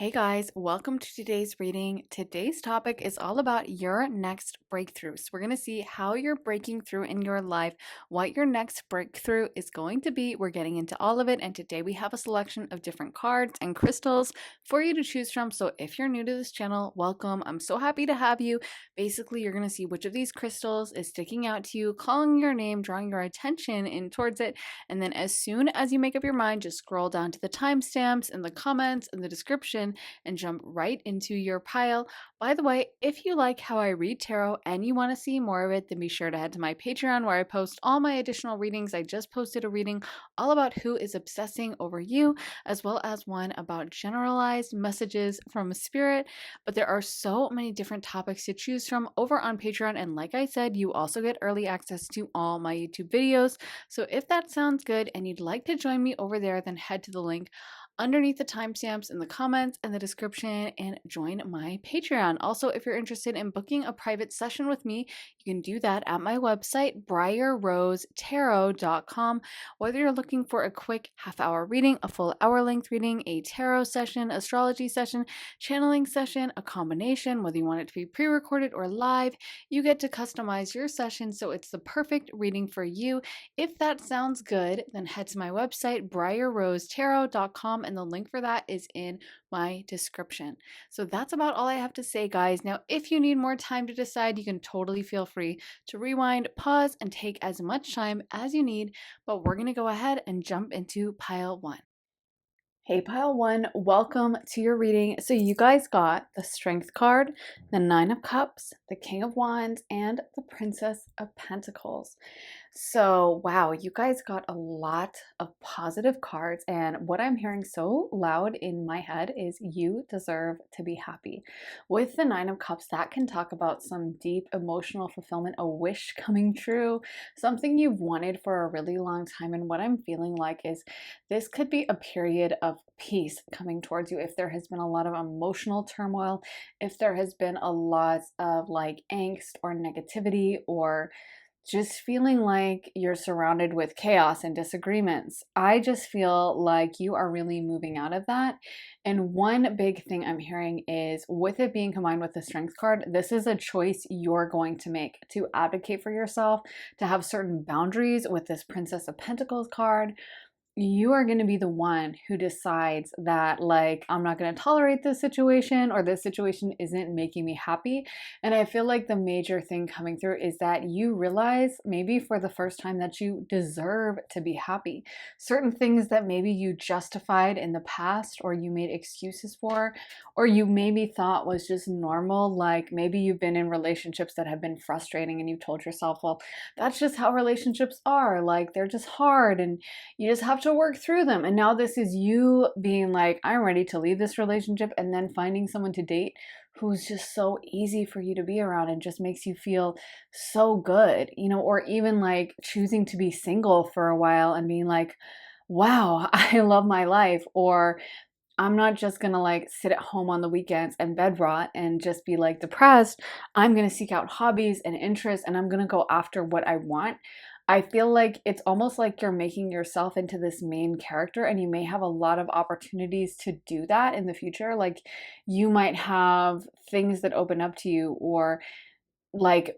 Hey guys, welcome to today's reading. Today's topic is all about your next breakthroughs. We're going to see how you're breaking through in your life, what your next breakthrough is going to be. We're getting into all of it, and today we have a selection of different cards and crystals for you to choose from. So if you're new to this channel, welcome. I'm so happy to have you. Basically, you're going to see which of these crystals is sticking out to you, calling your name, drawing your attention in towards it, and then as soon as you make up your mind, just scroll down to the timestamps in the comments and the description and jump right into your pile. By the way, if you like how I read tarot and you want to see more of it, then be sure to head to my Patreon where I post all my additional readings. I just posted a reading all about who is obsessing over you, as well as one about generalized messages from spirit. But there are so many different topics to choose from over on Patreon. And like I said, you also get early access to all my YouTube videos. So if that sounds good and you'd like to join me over there, then head to the link underneath the timestamps in the comments and the description and join my Patreon. Also, if you're interested in booking a private session with me, you can do that at my website, briarrosetarot.com. Whether you're looking for a quick half-hour reading, a full hour-length reading, a tarot session, astrology session, channeling session, a combination, whether you want it to be pre-recorded or live, you get to customize your session so it's the perfect reading for you. If that sounds good, then head to my website, briarrosetarot.com, and the link for that is in my description. So that's about all I have to say, guys. Now, if you need more time to decide, you can totally feel free to rewind, pause, and take as much time as you need, but we're going to go ahead and jump into pile one. Hey, pile one, welcome to your reading. So you guys got the Strength card, the Nine of Cups, the King of Wands, and the Princess of Pentacles. So, wow, you guys got a lot of positive cards, and what I'm hearing so loud in my head is you deserve to be happy. With the Nine of Cups, that can talk about some deep emotional fulfillment, a wish coming true, something you've wanted for a really long time. And what I'm feeling like is this could be a period of peace coming towards you if there has been a lot of emotional turmoil, if there has been a lot of like angst or negativity, or just feeling like you're surrounded with chaos and disagreements. I just feel like you are really moving out of that. And one big thing I'm hearing is with it being combined with the Strength card, this is a choice you're going to make to advocate for yourself, to have certain boundaries with this Princess of Pentacles card. You are going to be the one who decides that, like, I'm not going to tolerate this situation, or this situation isn't making me happy. And I feel like the major thing coming through is that you realize maybe for the first time that you deserve to be happy. Certain things that maybe you justified in the past, or you made excuses for, or you maybe thought was just normal. Like maybe you've been in relationships that have been frustrating and you've told yourself, well, that's just how relationships are. Like they're just hard and you just have to work through them. And now this is you being like, I'm ready to leave this relationship, and then finding someone to date who's just so easy for you to be around and just makes you feel so good, you know, or even like choosing to be single for a while and being like, wow, I love my life. Or I'm not just gonna like sit at home on the weekends and bed rot and just be like depressed. I'm gonna seek out hobbies and interests, and I'm gonna go after what I want. I feel like it's almost like you're making yourself into this main character, and you may have a lot of opportunities to do that in the future. Like you might have things that open up to you, or like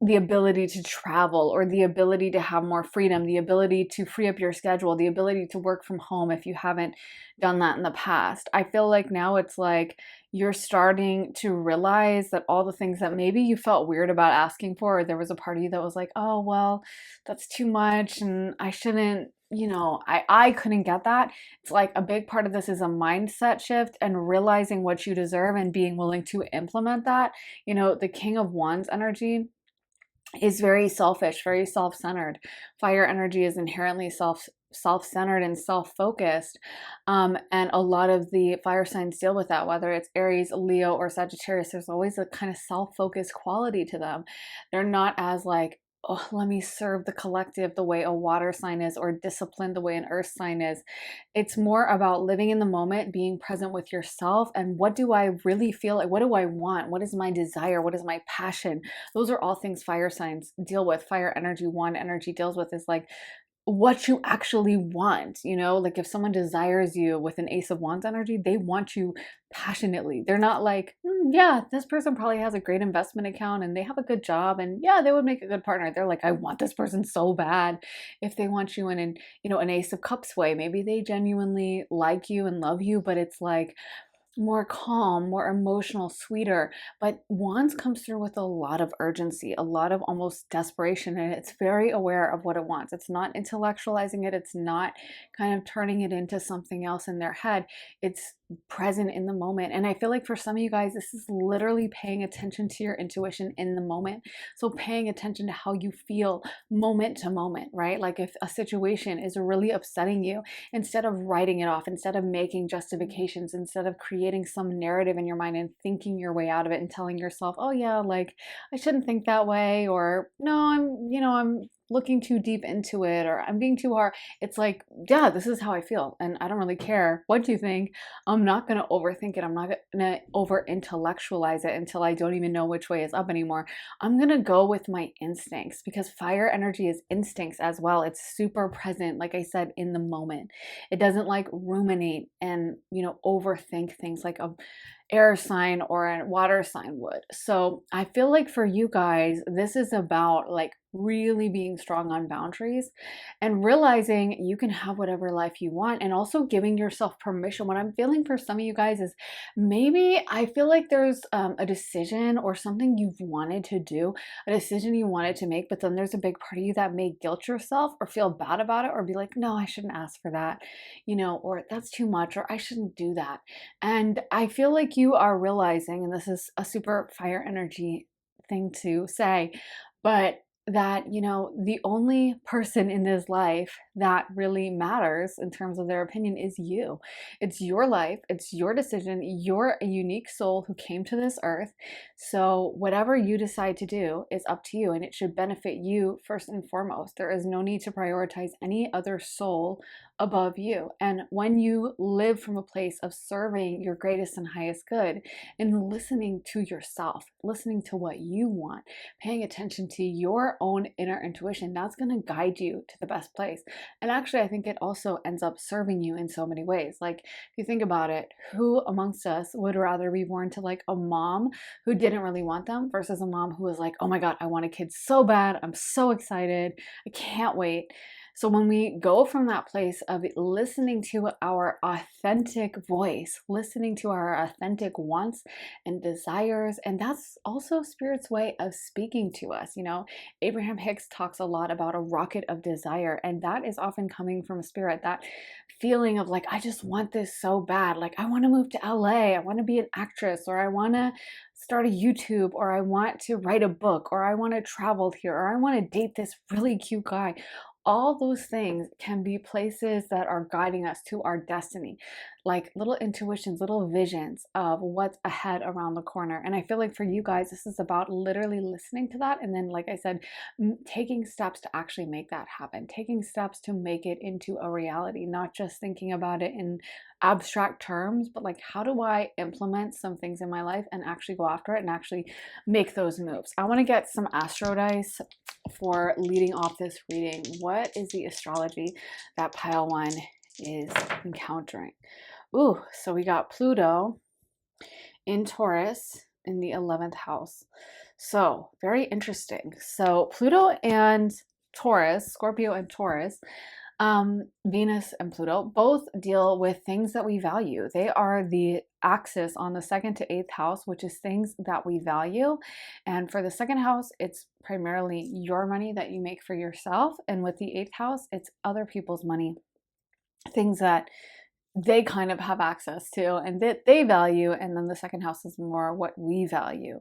the ability to travel, or the ability to have more freedom, the ability to free up your schedule, the ability to work from home if you haven't done that in the past. I feel like now it's like you're starting to realize that all the things that maybe you felt weird about asking for, or there was a part of you that was like, oh, well, that's too much and I shouldn't, you know, I couldn't get that. It's like a big part of this is a mindset shift and realizing what you deserve and being willing to implement that. You know, the King of Wands energy is very selfish, very self-centered. Fire energy is inherently self-centered and self-focused, and a lot of the fire signs deal with that, whether it's Aries, Leo, or Sagittarius. There's always a kind of self-focused quality to them. They're not as like, oh, let me serve the collective the way a water sign is, or disciplined the way an earth sign is. It's more about living in the moment, being present with yourself, and what do I really feel like? What do I want? What is my desire? What is my passion? Those are all things fire signs deal with. Fire energy, one energy deals with is like what you actually want. You know, like if someone desires you with an Ace of Wands energy, they want you passionately. They're not like, yeah, this person probably has a great investment account and they have a good job and yeah, they would make a good partner. They're like, I want this person so bad. If they want you in an, you know, an Ace of Cups way, maybe they genuinely like you and love you, but it's like more calm, more emotional, sweeter. But Wands comes through with a lot of urgency, a lot of almost desperation, and it's very aware of what it wants. It's not intellectualizing it, it's not kind of turning it into something else in their head. It's present in the moment. And I feel like for some of you guys, this is literally paying attention to your intuition in the moment. So paying attention to how you feel moment to moment, right? Like if a situation is really upsetting you, instead of writing it off, instead of making justifications, instead of creating some narrative in your mind and thinking your way out of it and telling yourself, oh yeah, like I shouldn't think that way, or no, I'm looking too deep into it, or I'm being too hard. It's like, yeah, this is how I feel. And I don't really care what you think. I'm not going to overthink it. I'm not going to over intellectualize it until I don't even know which way is up anymore. I'm going to go with my instincts, because fire energy is instincts as well. It's super present, like I said, in the moment. It doesn't like ruminate and, overthink things like a air sign or a water sign would. So I feel like for you guys, this is about like really being strong on boundaries and realizing you can have whatever life you want, and also giving yourself permission. What I'm feeling for some of you guys is maybe I feel like there's a decision or something you've wanted to do, a decision you wanted to make, but then there's a big part of you that may guilt yourself or feel bad about it or be like, no, I shouldn't ask for that, or that's too much, or I shouldn't do that. And I feel like you are realizing, and this is a super fire energy thing to say, but that, the only person in this life that really matters in terms of their opinion is you. It's your life, it's your decision. You're a unique soul who came to this earth. So whatever you decide to do is up to you, and it should benefit you first and foremost. There is no need to prioritize any other soul above you. And when you live from a place of serving your greatest and highest good and listening to yourself, listening to what you want, paying attention to your own inner intuition, that's going to guide you to the best place. And actually, I think it also ends up serving you in so many ways. Like, if you think about it, who amongst us would rather be born to like a mom who didn't really want them versus a mom who was like, oh my God, I want a kid so bad. I'm so excited. I can't wait. So when we go from that place of listening to our authentic voice, listening to our authentic wants and desires, and that's also Spirit's way of speaking to us. Abraham Hicks talks a lot about a rocket of desire, and that is often coming from Spirit, that feeling of like, I just want this so bad. Like, I want to move to LA, I want to be an actress, or I want to start a YouTube, or I want to write a book, or I want to travel here, or I want to date this really cute guy. All those things can be places that are guiding us to our destiny, like little intuitions, little visions of what's ahead around the corner. And I feel like for you guys, this is about literally listening to that. And then, like I said, taking steps to actually make that happen, taking steps to make it into a reality, not just thinking about it in abstract terms, but like, how do I implement some things in my life and actually go after it and actually make those moves? I want to get some astro dice for leading off this reading. What is the astrology that pile one is encountering? Ooh, so we got Pluto in Taurus in the 11th house. So very interesting. So Pluto and Taurus, Scorpio and Taurus, Venus and Pluto both deal with things that we value. They are the axis on the 2nd to 8th house, which is things that we value. And for the 2nd house, it's primarily your money that you make for yourself. And with the 8th house, it's other people's money, things that they kind of have access to and that they value. And then the 2nd house is more what we value.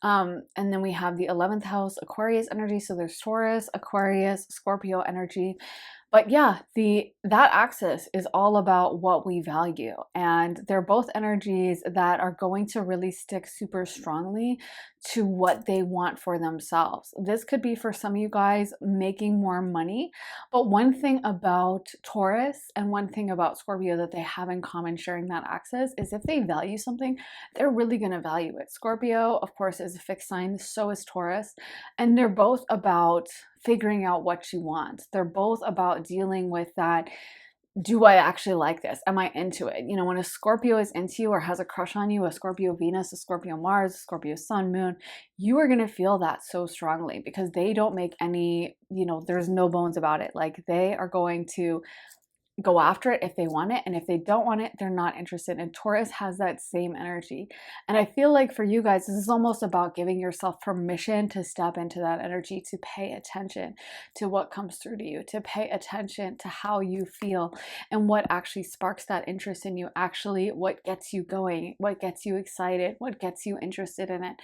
And then we have the 11th house, Aquarius energy. So there's Taurus, Aquarius, Scorpio energy. But yeah, that axis is all about what we value. And they're both energies that are going to really stick super strongly to what they want for themselves. This could be for some of you guys making more money. But one thing about Taurus and one thing about Scorpio that they have in common sharing that axis is if they value something, they're really going to value it. Scorpio, of course, is a fixed sign, so is Taurus. And they're both about figuring out what you want. They're both about dealing with that. Do I actually like this? Am I into it? You know, when a Scorpio is into you or has a crush on you, a Scorpio Venus, a Scorpio Mars, a Scorpio Sun, Moon, you are going to feel that so strongly because they don't make any, you know, there's no bones about it. Like they are going to go after it if they want it, and if they don't want it, they're not interested. And Taurus has that same energy. And I feel like for you guys, this is almost about giving yourself permission to step into that energy, to pay attention to what comes through to you, to pay attention to how you feel and what actually sparks that interest in you, actually what gets you going, what gets you excited, what gets you interested in it.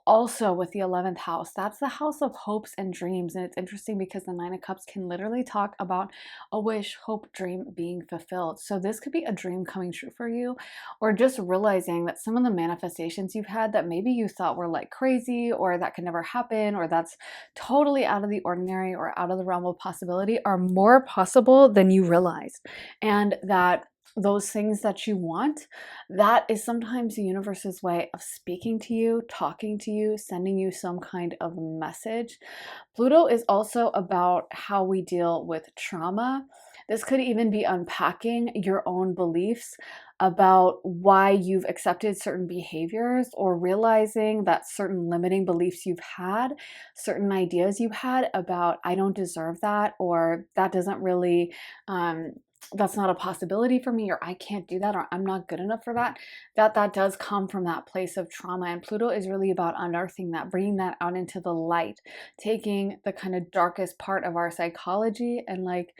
Also with the 11th house, that's the house of hopes and dreams. And it's interesting because the 9 of Cups can literally talk about a wish, hope, dream being fulfilled. So this could be a dream coming true for you, or just realizing that some of the manifestations you've had that maybe you thought were like crazy or that could never happen or that's totally out of the ordinary or out of the realm of possibility are more possible than you realized. And that those things that you want, that is sometimes the universe's way of speaking to you, talking to you, sending you some kind of message. Pluto is also about how we deal with trauma. This could even be unpacking your own beliefs about why you've accepted certain behaviors, or realizing that certain limiting beliefs you've had, certain ideas you had about, I don't deserve that, or that doesn't really, that's not a possibility for me, or I can't do that, or I'm not good enough for that, that does come from that place of trauma. And Pluto is really about unearthing that, bringing that out into the light, taking the kind of darkest part of our psychology and like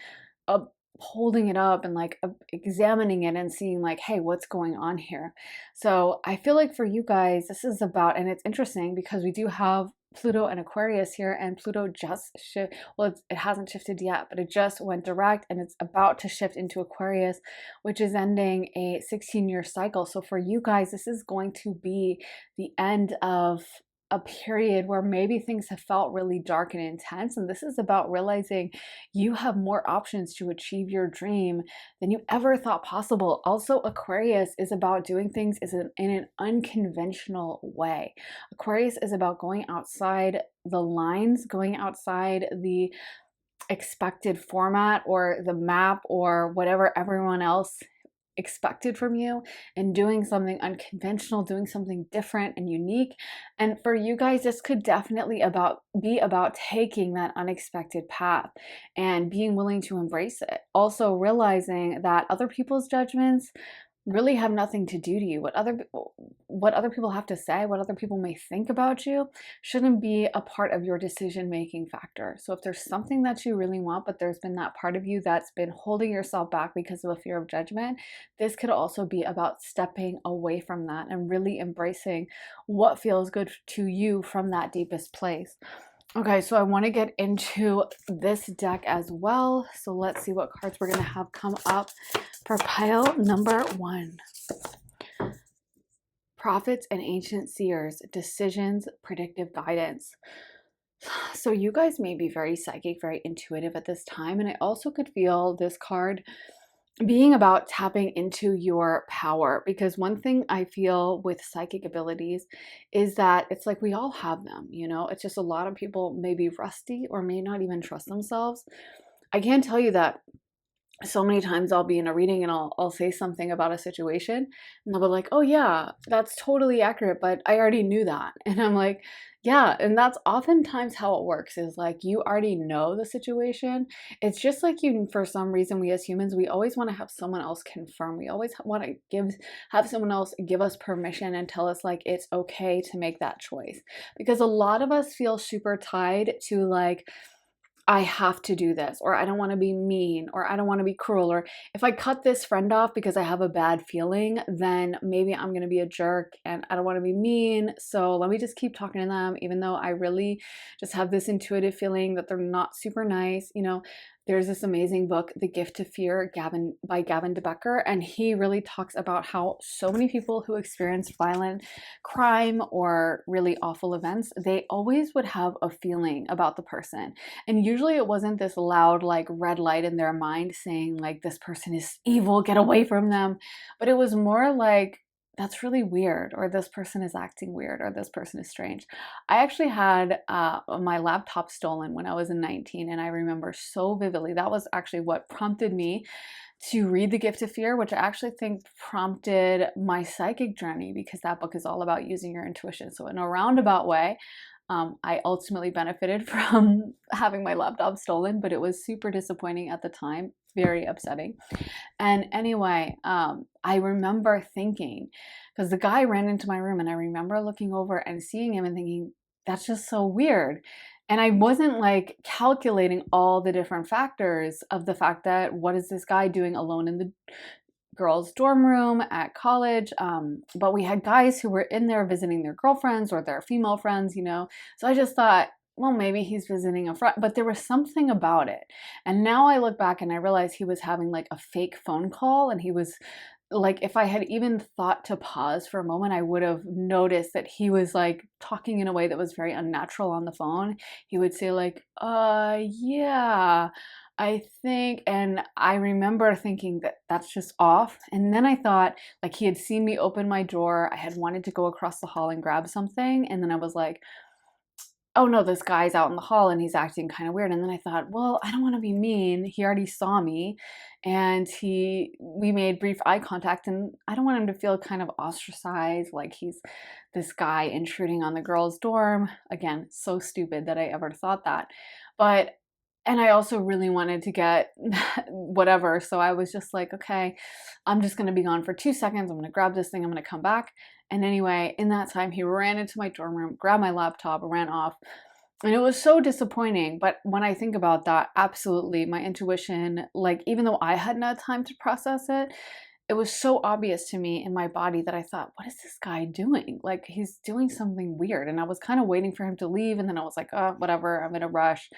holding it up and like examining it and seeing like, hey, what's going on here? So I feel like for you guys, this is about, and it's interesting because we do have Pluto and Aquarius here, and Pluto just shift. Well, it hasn't shifted yet, but it just went direct and it's about to shift into Aquarius, which is ending a 16-year cycle. So for you guys, this is going to be the end of a period where maybe things have felt really dark and intense. And this is about realizing you have more options to achieve your dream than you ever thought possible. Also, Aquarius is about doing things in an unconventional way. Aquarius is about going outside the lines, going outside the expected format or the map or whatever everyone else expected from you, and doing something unconventional, doing something different and unique. And for you guys, this could definitely be about taking that unexpected path and being willing to embrace it. Also realizing that other people's judgments really have nothing to do to you. What other people have to say, what other people may think about you, shouldn't be a part of your decision-making factor. So if there's something that you really want, but there's been that part of you that's been holding yourself back because of a fear of judgment, this could also be about stepping away from that and really embracing what feels good to you from that deepest place. Okay, so I want to get into this deck as well. So let's see what cards we're going to have come up for pile number 1. Prophets and ancient seers, decisions, predictive guidance. So you guys may be very psychic, very intuitive at this time. And I also could feel this card being about tapping into your power, because one thing I feel with psychic abilities is that it's like we all have them, you know. It's just a lot of people may be rusty or may not even trust themselves. I can tell you that so many times I'll be in a reading and I'll say something about a situation and they'll be like, oh yeah, that's totally accurate, but I already knew that. And I'm like, yeah. And that's oftentimes how it works, is like you already know the situation. It's just like you, for some reason, we as humans, we always want to have someone else confirm. We always want to have someone else give us permission and tell us like it's okay to make that choice. Because a lot of us feel super tied to like, I have to do this, or I don't want to be mean, or I don't want to be cruel, or if I cut this friend off because I have a bad feeling, then maybe I'm going to be a jerk and I don't want to be mean. So let me just keep talking to them, even though I really just have this intuitive feeling that they're not super nice. You know, there's this amazing book, The Gift to Fear, by Gavin DeBecker, and he really talks about how so many people who experience violent crime or really awful events, they always would have a feeling about the person. And usually it wasn't this loud like red light in their mind saying like, this person is evil, get away from them. But it was more like that's really weird, or this person is acting weird, or this person is strange. I actually had my laptop stolen when I was 19, and I remember so vividly. That was actually what prompted me to read The Gift of Fear, which I actually think prompted my psychic journey, because that book is all about using your intuition. So in a roundabout way, I ultimately benefited from having my laptop stolen, but it was super disappointing at the time, very upsetting. And anyway, I remember thinking, because the guy ran into my room, and I remember looking over and seeing him and thinking, that's just so weird. And I wasn't like calculating all the different factors of the fact that what is this guy doing alone in the girls' dorm room at college? But we had guys who were in there visiting their girlfriends or their female friends, you know. So I just thought, well, maybe he's visiting a friend, but there was something about it. And now I look back and I realize he was having like a fake phone call, and he was like, if I had even thought to pause for a moment, I would have noticed that he was like talking in a way that was very unnatural on the phone. He would say like, yeah, I think, and I remember thinking that that's just off. And then I thought like he had seen me open my drawer. I had wanted to go across the hall and grab something. And then I was like, oh no, this guy's out in the hall and he's acting kind of weird. And then I thought, well, I don't want to be mean. He already saw me, and we made brief eye contact, and I don't want him to feel kind of ostracized, like he's this guy intruding on the girls' dorm. Again, so stupid that I ever thought that. But and I also really wanted to get whatever. So I was just like, okay, I'm just going to be gone for 2 seconds. I'm going to grab this thing. I'm going to come back. And anyway, in that time, he ran into my dorm room, grabbed my laptop, ran off. And it was so disappointing. But when I think about that, absolutely, my intuition, like, even though I hadn't had time to process it, it was so obvious to me in my body that I thought, what is this guy doing? Like, he's doing something weird. And I was kind of waiting for him to leave. And then I was like, oh, whatever, I'm in a rush.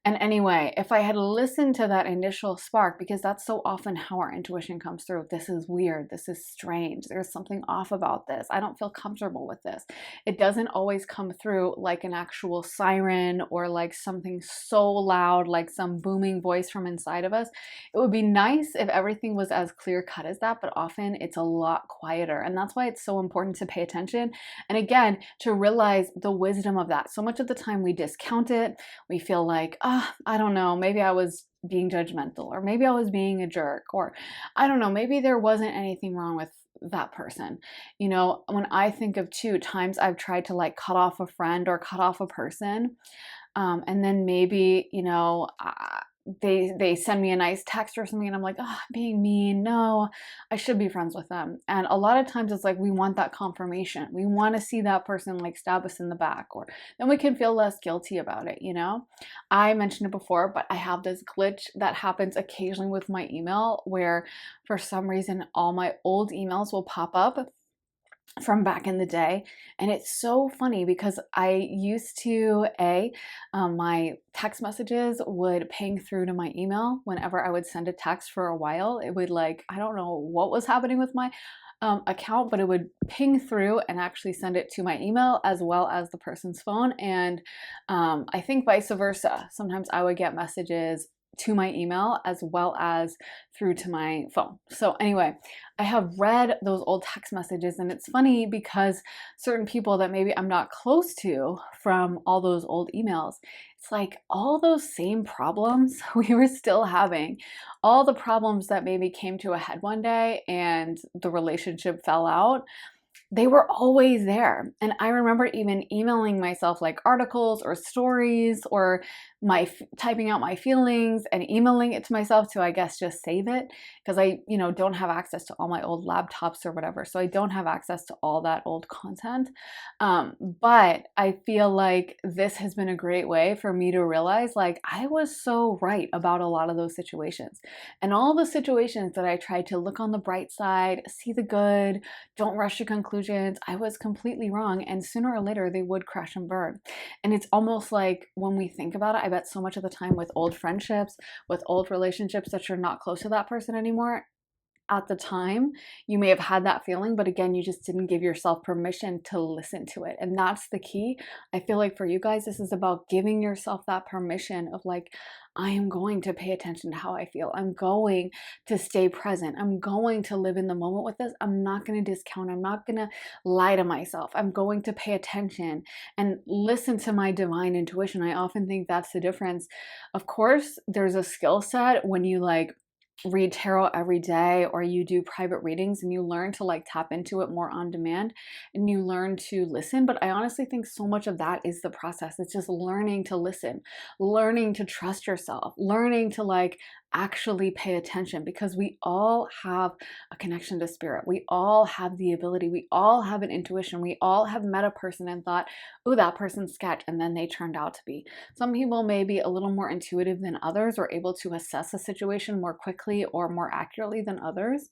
And anyway, if I had listened to that initial spark, because that's so often how our intuition comes through, this is weird, this is strange, there's something off about this, I don't feel comfortable with this. It doesn't always come through like an actual siren or like something so loud, like some booming voice from inside of us. It would be nice if everything was as clear cut as that, but often it's a lot quieter. And that's why it's so important to pay attention. And again, to realize the wisdom of that. So much of the time we discount it. We feel like, I don't know, maybe I was being judgmental, or maybe I was being a jerk, or I don't know, maybe there wasn't anything wrong with that person. You know, when I think of times I've tried to like cut off a friend or cut off a person, and then maybe, you know, they send me a nice text or something, and I'm like, oh, being mean. No, I should be friends with them. And a lot of times it's like we want that confirmation. We want to see that person like stab us in the back, or then we can feel less guilty about it, you know? I mentioned it before, but I have this glitch that happens occasionally with my email where for some reason all my old emails will pop up from back in the day. And it's so funny because I used to, my text messages would ping through to my email whenever I would send a text. For a while, it would, like, I don't know what was happening with my account, but it would ping through and actually send it to my email as well as the person's phone. And I think vice versa. Sometimes I would get messages to my email as well as through to my phone. So anyway, I have read those old text messages, and it's funny because certain people that maybe I'm not close to from all those old emails, it's like all those same problems we were still having, all the problems that maybe came to a head one day and the relationship fell out, they were always there. And I remember even emailing myself like articles or stories, or typing out my feelings and emailing it to myself to, I guess, just save it, because I, you know, don't have access to all my old laptops or whatever. So I don't have access to all that old content. But I feel like this has been a great way for me to realize, like, I was so right about a lot of those situations. And all the situations that I tried to look on the bright side, see the good, don't rush to conclusions, I was completely wrong. And sooner or later, they would crash and burn. And it's almost like when we think about it, I bet so much of the time with old friendships, with old relationships that you're not close to that person anymore, at the time you may have had that feeling, but again, you just didn't give yourself permission to listen to it. And that's the key. I feel like for you guys, this is about giving yourself that permission of like, I am going to pay attention to how I feel. I'm going to stay present. I'm going to live in the moment with this. I'm not going to discount. I'm not going to lie to myself. I'm going to pay attention and listen to my divine intuition. I often think that's the difference. Of course, there's a skill set when you like read tarot every day or you do private readings and you learn to like tap into it more on demand and you learn to listen. But I honestly think so much of that is the process. It's just learning to listen, learning to trust yourself, learning to like actually pay attention, because we all have a connection to spirit. We all have the ability. We all have an intuition. We all have met a person and thought, oh, that person's sketch, and then they turned out to be. Some people may be a little more intuitive than others or able to assess a situation more quickly or more accurately than others.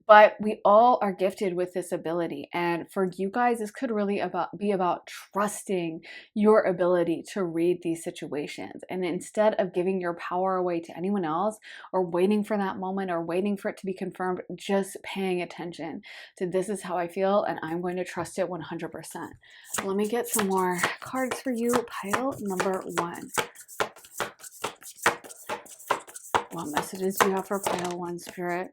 But we all are gifted with this ability. And for you guys, this could really be about trusting your ability to read these situations. And instead of giving your power away to anyone else or waiting for that moment or waiting for it to be confirmed, just paying attention to this is how I feel and I'm going to trust it 100%. Let me get some more cards for you. Pile number 1. What messages do you have for pile 1, Spirit?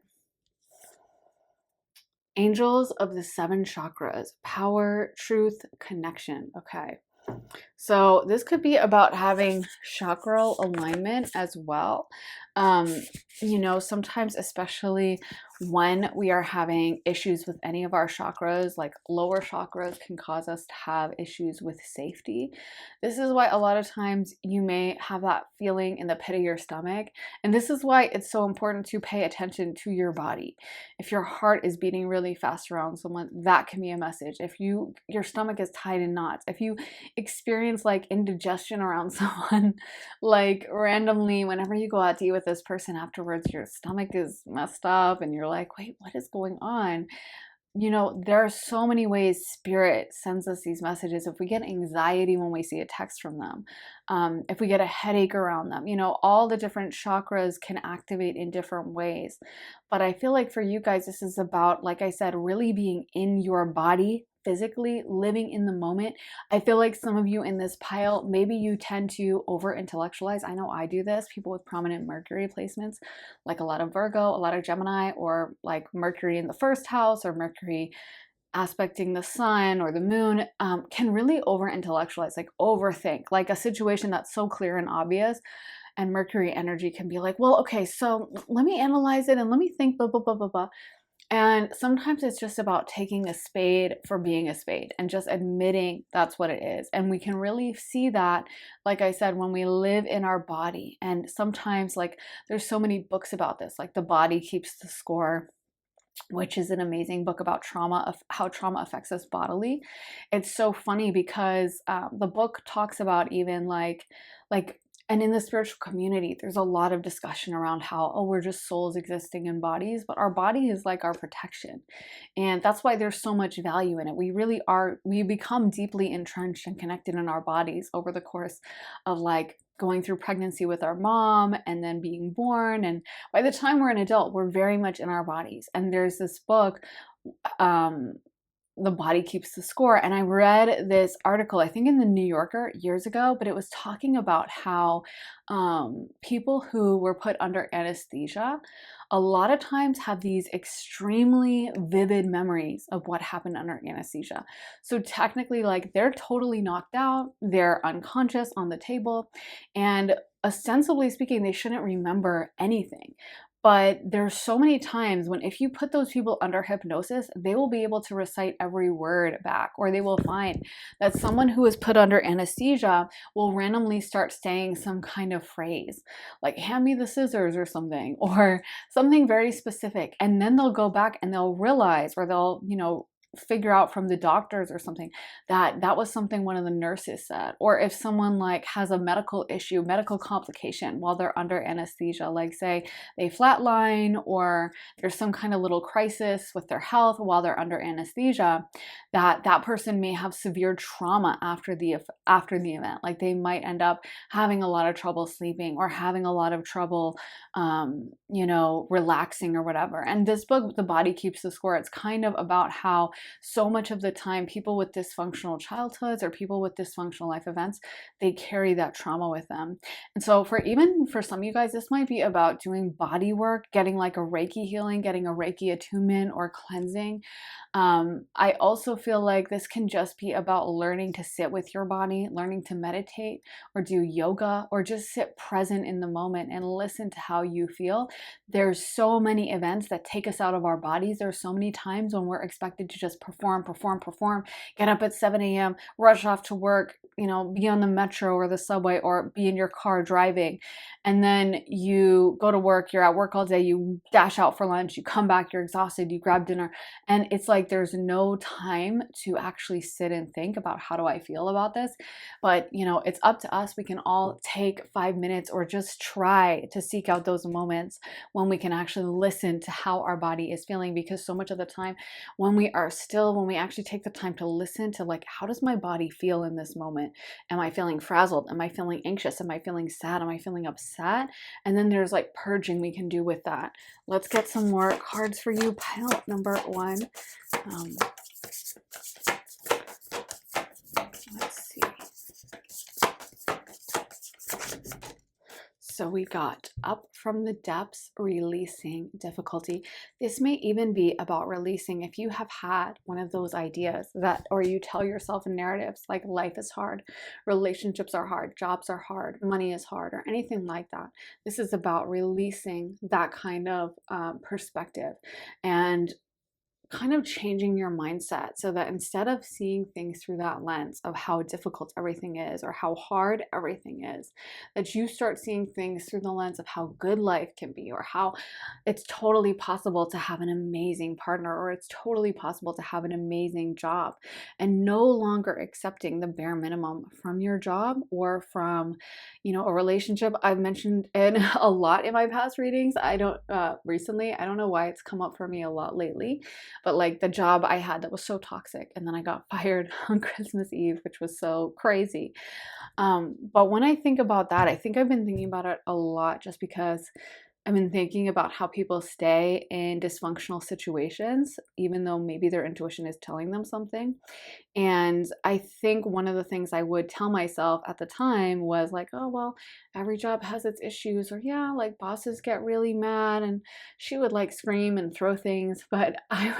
Angels of the 7 chakras, power, truth, connection. Okay. So this could be about having chakral alignment as well. You know, sometimes, especially when we are having issues with any of our chakras, like lower chakras can cause us to have issues with safety. This is why a lot of times you may have that feeling in the pit of your stomach. And this is why it's so important to pay attention to your body. If your heart is beating really fast around someone, that can be a message. If your stomach is tied in knots, if you experience like indigestion around someone, like randomly, whenever you go out to eat with this person afterwards, your stomach is messed up and you're like, wait, what is going on? You know, there are so many ways spirit sends us these messages. If we get anxiety when we see a text from them, if we get a headache around them, you know, all the different chakras can activate in different ways. But I feel like for you guys, this is about, like I said, really being in your body, physically living in the moment. I feel like some of you in this pile, maybe you tend to over intellectualize. I know I do this. People with prominent Mercury placements, like a lot of Virgo, a lot of Gemini, or like Mercury in the first house or Mercury aspecting the sun or the moon, can really over intellectualize, like overthink, like a situation that's so clear and obvious. And Mercury energy can be like, well, okay, so let me analyze it and let me think, blah, blah, blah, blah, blah. And sometimes it's just about taking a spade for being a spade and just admitting that's what it is. And we can really see that, like I said, when we live in our body. And sometimes, like, there's so many books about this, like The Body Keeps the Score, which is an amazing book about trauma, of how trauma affects us bodily. It's so funny because the book talks about even like and in the spiritual community, there's a lot of discussion around how, oh, we're just souls existing in bodies, but our body is like our protection. And that's why there's so much value in it. We really are, we become deeply entrenched and connected in our bodies over the course of like going through pregnancy with our mom and then being born. And by the time we're an adult, we're very much in our bodies. And there's this book, The Body Keeps the Score. And I read this article, I think in the New Yorker years ago, but it was talking about how people who were put under anesthesia a lot of times have these extremely vivid memories of what happened under anesthesia. So technically, like, they're totally knocked out, they're unconscious on the table, and ostensibly speaking, they shouldn't remember anything. But there's so many times when if you put those people under hypnosis, they will be able to recite every word back, or they will find that someone who is put under anesthesia will randomly start saying some kind of phrase, like hand me the scissors or something, or something very specific. And then they'll go back and they'll realize, or they'll, you know, figure out from the doctors or something that that was something one of the nurses said. Or if someone like has a medical issue, medical complication while they're under anesthesia, like say they flatline or there's some kind of little crisis with their health while they're under anesthesia, that person may have severe trauma after the event. Like they might end up having a lot of trouble sleeping or having a lot of trouble, relaxing or whatever. And this book, The Body Keeps the Score, it's kind of about how so much of the time people with dysfunctional childhoods or people with dysfunctional life events, they carry that trauma with them. And so for some of you guys, this might be about doing body work, getting like a Reiki healing, getting a Reiki attunement or cleansing. I also feel like this can just be about learning to sit with your body, learning to meditate or do yoga or just sit present in the moment and listen to how you feel. There's so many events that take us out of our bodies. There's so many times when we're expected to just perform, get up at 7 a.m., rush off to work, be on the metro or the subway or be in your car driving. And then you go to work, you're at work all day, you dash out for lunch, you come back, you're exhausted, you grab dinner. And it's like there's no time to actually sit and think about how do I feel about this. But, it's up to us. We can all take 5 minutes or just try to seek out those moments when we can actually listen to how our body is feeling. Because so much of the time when we are still, when we actually take the time to listen to like, how does my body feel in this moment? Am I feeling frazzled? Am I feeling anxious? Am I feeling sad? Am I feeling upset? And then there's like purging we can do with that. Let's get some more cards for you. Pile number 1. Let's see. So we got up from the depths, releasing difficulty. This may even be about releasing if you have had one of those ideas that, or you tell yourself in narratives like life is hard, relationships are hard, jobs are hard, money is hard, or anything like that. This is about releasing that kind of perspective and kind of changing your mindset so that instead of seeing things through that lens of how difficult everything is or how hard everything is, that you start seeing things through the lens of how good life can be or how it's totally possible to have an amazing partner or it's totally possible to have an amazing job, and no longer accepting the bare minimum from your job or from, a relationship. I've mentioned it a lot in my past readings. I don't know why it's come up for me a lot lately. But like the job I had that was so toxic, and then I got fired on Christmas Eve, which was so crazy. But when I think about that, I think I've been thinking about it a lot just because I've been thinking about how people stay in dysfunctional situations, even though maybe their intuition is telling them something. And I think one of the things I would tell myself at the time was like, oh, well, every job has its issues, or yeah, like bosses get really mad, and she would like scream and throw things. But I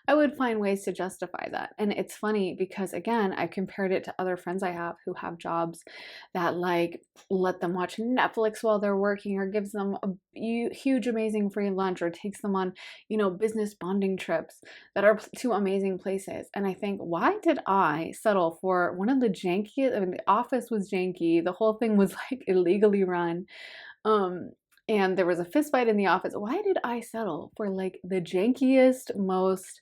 would find ways to justify that. And it's funny because again, I compared it to other friends I have who have jobs that like let them watch Netflix while they're working or gives them a huge, amazing free lunch or takes them on, business bonding trips that are to amazing places. And I think, why did I settle for one of the jankiest? I mean, the office was janky. The whole thing was like illegally run. And there was a fist fight in the office. Why did I settle for like the jankiest, most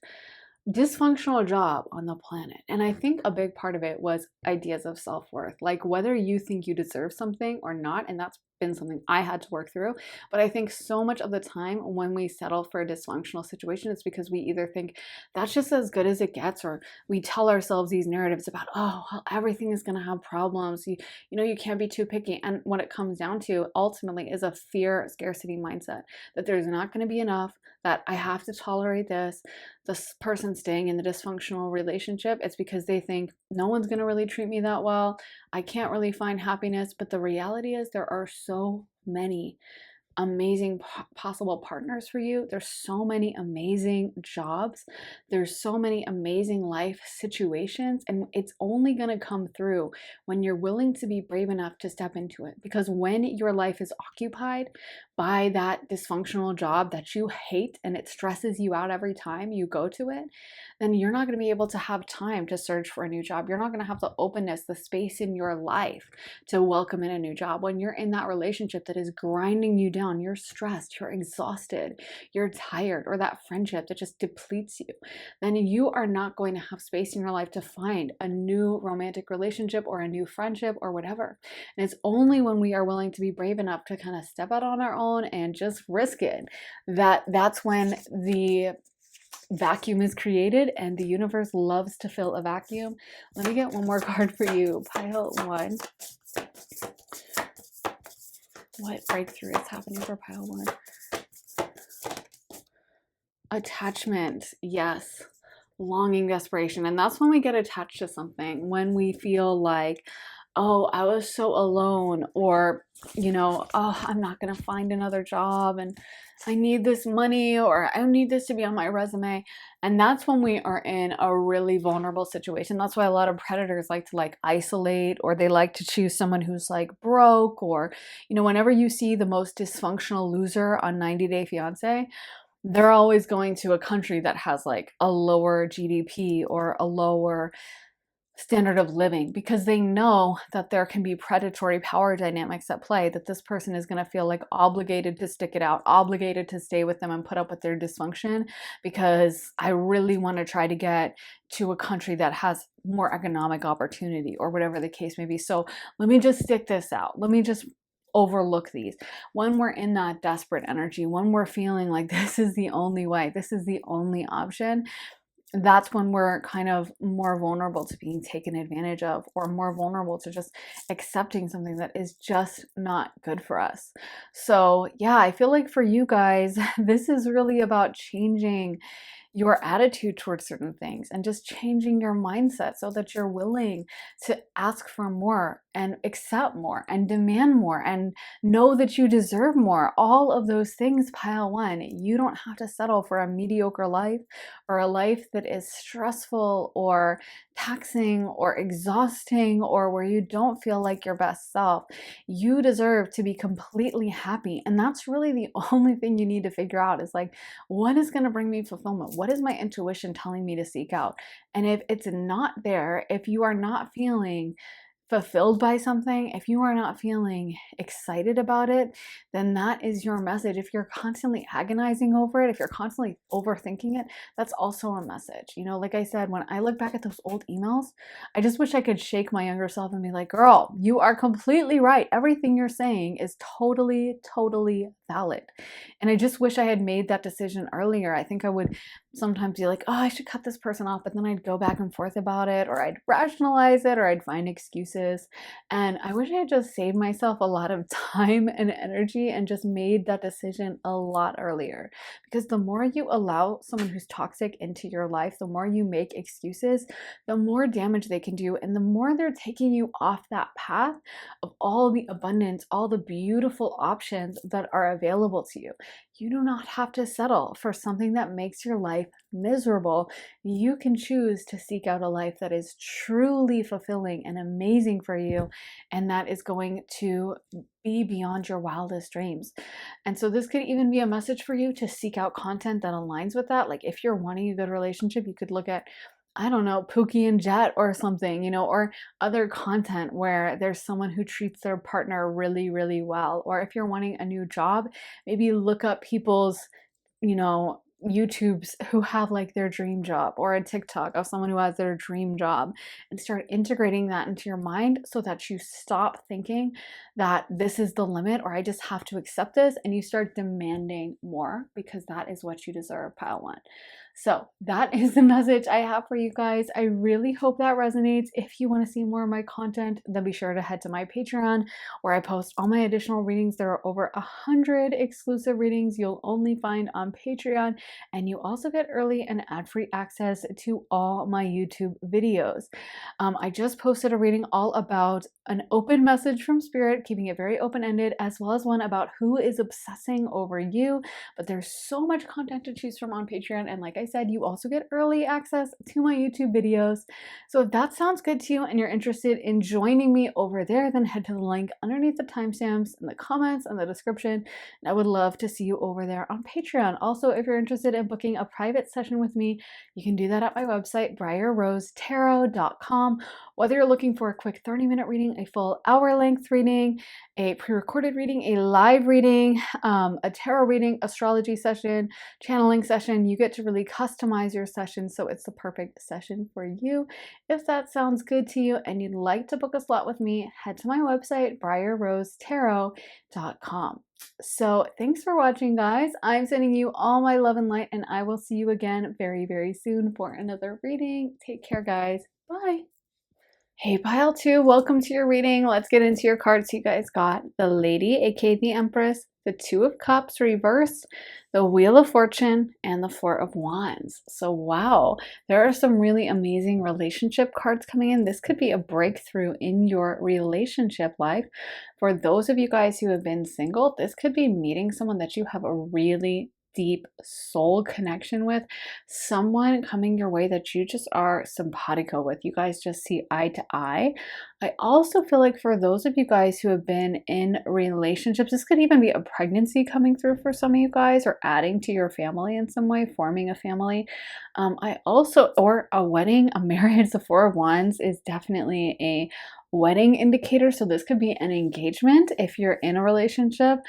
dysfunctional job on the planet? And I think a big part of it was ideas of self-worth, like whether you think you deserve something or not. And that's been something I had to work through. But I think so much of the time when we settle for a dysfunctional situation, it's because we either think that's just as good as it gets, or we tell ourselves these narratives about, oh, well, everything is going to have problems. You can't be too picky. And what it comes down to ultimately is a fear scarcity mindset, that there's not going to be enough, that I have to tolerate this person staying in the dysfunctional relationship. It's because they think no one's going to really treat me that well. I can't really find happiness. But the reality is there are so many amazing possible partners for you. There's so many amazing jobs. There's so many amazing life situations. And it's only going to come through when you're willing to be brave enough to step into it. Because when your life is occupied by that dysfunctional job that you hate and it stresses you out every time you go to it, then you're not going to be able to have time to search for a new job. You're not going to have the openness, the space in your life to welcome in a new job. When you're in that relationship that is grinding you down, you're stressed, you're exhausted, you're tired, or that friendship that just depletes you, then you are not going to have space in your life to find a new romantic relationship or a new friendship or whatever. And it's only when we are willing to be brave enough to kind of step out on our own and just risk it, that's when the vacuum is created, and the universe loves to fill a vacuum. Let me get one more card for you. Pile 1. What breakthrough is happening for pile 1? Attachment. Yes. Longing, desperation. And that's when we get attached to something, when we feel like, oh, I was so alone, or, oh, I'm not going to find another job, and I need this money, or I need this to be on my resume. And that's when we are in a really vulnerable situation. That's why a lot of predators like to isolate, or they like to choose someone who's broke, or, whenever you see the most dysfunctional loser on 90 Day Fiance, they're always going to a country that has a lower GDP or a lower standard of living, because they know that there can be predatory power dynamics at play, that this person is going to feel obligated to stick it out, obligated to stay with them and put up with their dysfunction, because I really want to try to get to a country that has more economic opportunity, or whatever the case may be. So let me just stick this out. Let me just overlook these. When we're in that desperate energy, when we're feeling like this is the only way, this is the only option, that's when we're kind of more vulnerable to being taken advantage of, or more vulnerable to just accepting something that is just not good for us. So yeah, I feel like for you guys, this is really about changing your attitude towards certain things and just changing your mindset so that you're willing to ask for more and accept more and demand more and know that you deserve more. All of those things, pile 1. You don't have to settle for a mediocre life, or a life that is stressful or taxing or exhausting, or where you don't feel like your best self. You deserve to be completely happy. And that's really the only thing you need to figure out, is what is going to bring me fulfillment? What is my intuition telling me to seek out? And if it's not there, if you are not feeling fulfilled by something, if you are not feeling excited about it, then that is your message. If you're constantly agonizing over it, if you're constantly overthinking it, that's also a message. Like I said, when I look back at those old emails, I just wish I could shake my younger self and be like, girl, you are completely right. Everything you're saying is totally, totally valid. And I just wish I had made that decision earlier. I think I would sometimes be like, oh, I should cut this person off, but then I'd go back and forth about it, or I'd rationalize it, or I'd find excuses. And I wish I had just saved myself a lot of time and energy and just made that decision a lot earlier. Because the more you allow someone who's toxic into your life, the more you make excuses, the more damage they can do, and the more they're taking you off that path of all the abundance, all the beautiful options that are available to you. You do not have to settle for something that makes your life miserable. You can choose to seek out a life that is truly fulfilling and amazing for you, and that is going to be beyond your wildest dreams. And so this could even be a message for you to seek out content that aligns with that. If you're wanting a good relationship, you could look at, I don't know, Pookie and Jet or something, or other content where there's someone who treats their partner really, really well. Or if you're wanting a new job, maybe look up people's, YouTubes who have their dream job, or a TikTok of someone who has their dream job, and start integrating that into your mind so that you stop thinking that this is the limit, or I just have to accept this, and you start demanding more, because that is what you deserve, pile 1. So that is the message I have for you guys. I really hope that resonates. If you want to see more of my content, then be sure to head to my Patreon, where I post all my additional readings. There are over 100 exclusive readings you'll only find on Patreon, and you also get early and ad-free access to all my YouTube videos. I just posted a reading all about an open message from Spirit, keeping it very open-ended, as well as one about who is obsessing over you. But there's so much content to choose from on Patreon, and like I said, you also get early access to my YouTube videos. So if that sounds good to you and you're interested in joining me over there, then head to the link underneath the timestamps in the comments and the description, and I would love to see you over there on Patreon. Also, if you're interested in booking a private session with me, you can do that at my website, briarrosetarot.com. Whether you're looking for a quick 30-minute reading, a full hour-length reading, a pre-recorded reading, a live reading, a tarot reading, astrology session, channeling session, you get to really customize your session so it's the perfect session for you. If that sounds good to you and you'd like to book a slot with me, head to my website, briarrosetarot.com. So thanks for watching, guys. I'm sending you all my love and light, and I will see you again very, very soon for another reading. Take care, guys. Bye. Hey, pile two, welcome to your reading. Let's get into your cards. You guys got the Lady, aka the Empress, the Two of Cups reversed, the Wheel of Fortune, and the Four of Wands. So wow, there are some really amazing relationship cards coming in. This could be a breakthrough in your relationship life. For those of you guys who have been single, this could be meeting someone that you have a really deep soul connection with, someone coming your way that you just are simpatico with. You guys just see eye to eye. I also feel like for those of you guys who have been in relationships, this could even be a pregnancy coming through for some of you guys, or adding to your family in some way, forming a family. Or a wedding, a marriage. The Four of Wands is definitely a wedding indicator, so this could be an engagement if you're in a relationship.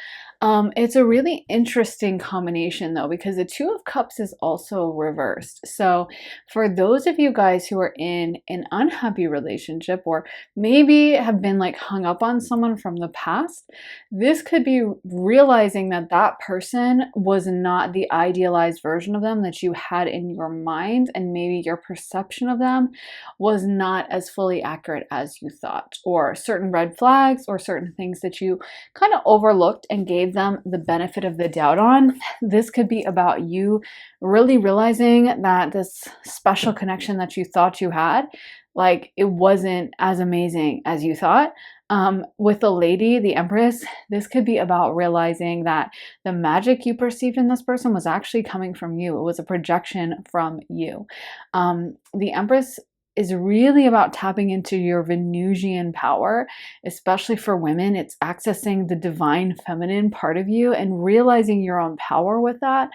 It's a really interesting combination though, because the Two of Cups is also reversed. So for those of you guys who are in an unhappy relationship, or maybe have been like hung up on someone from the past, this could be realizing that that person was not the idealized version of them that you had in your mind, and maybe your perception of them was not as fully accurate as you thought, or certain red flags or certain things that you kind of overlooked and gave them the benefit of the doubt on. This could be about you really realizing that this special connection that you thought you had, like, it wasn't as amazing as you thought. With the Lady, the Empress, this could be about realizing that the magic you perceived in this person was actually coming from you. It was a projection from you. The Empress is really about tapping into your Venusian power, especially for women. It's accessing the divine feminine part of you and realizing your own power with that.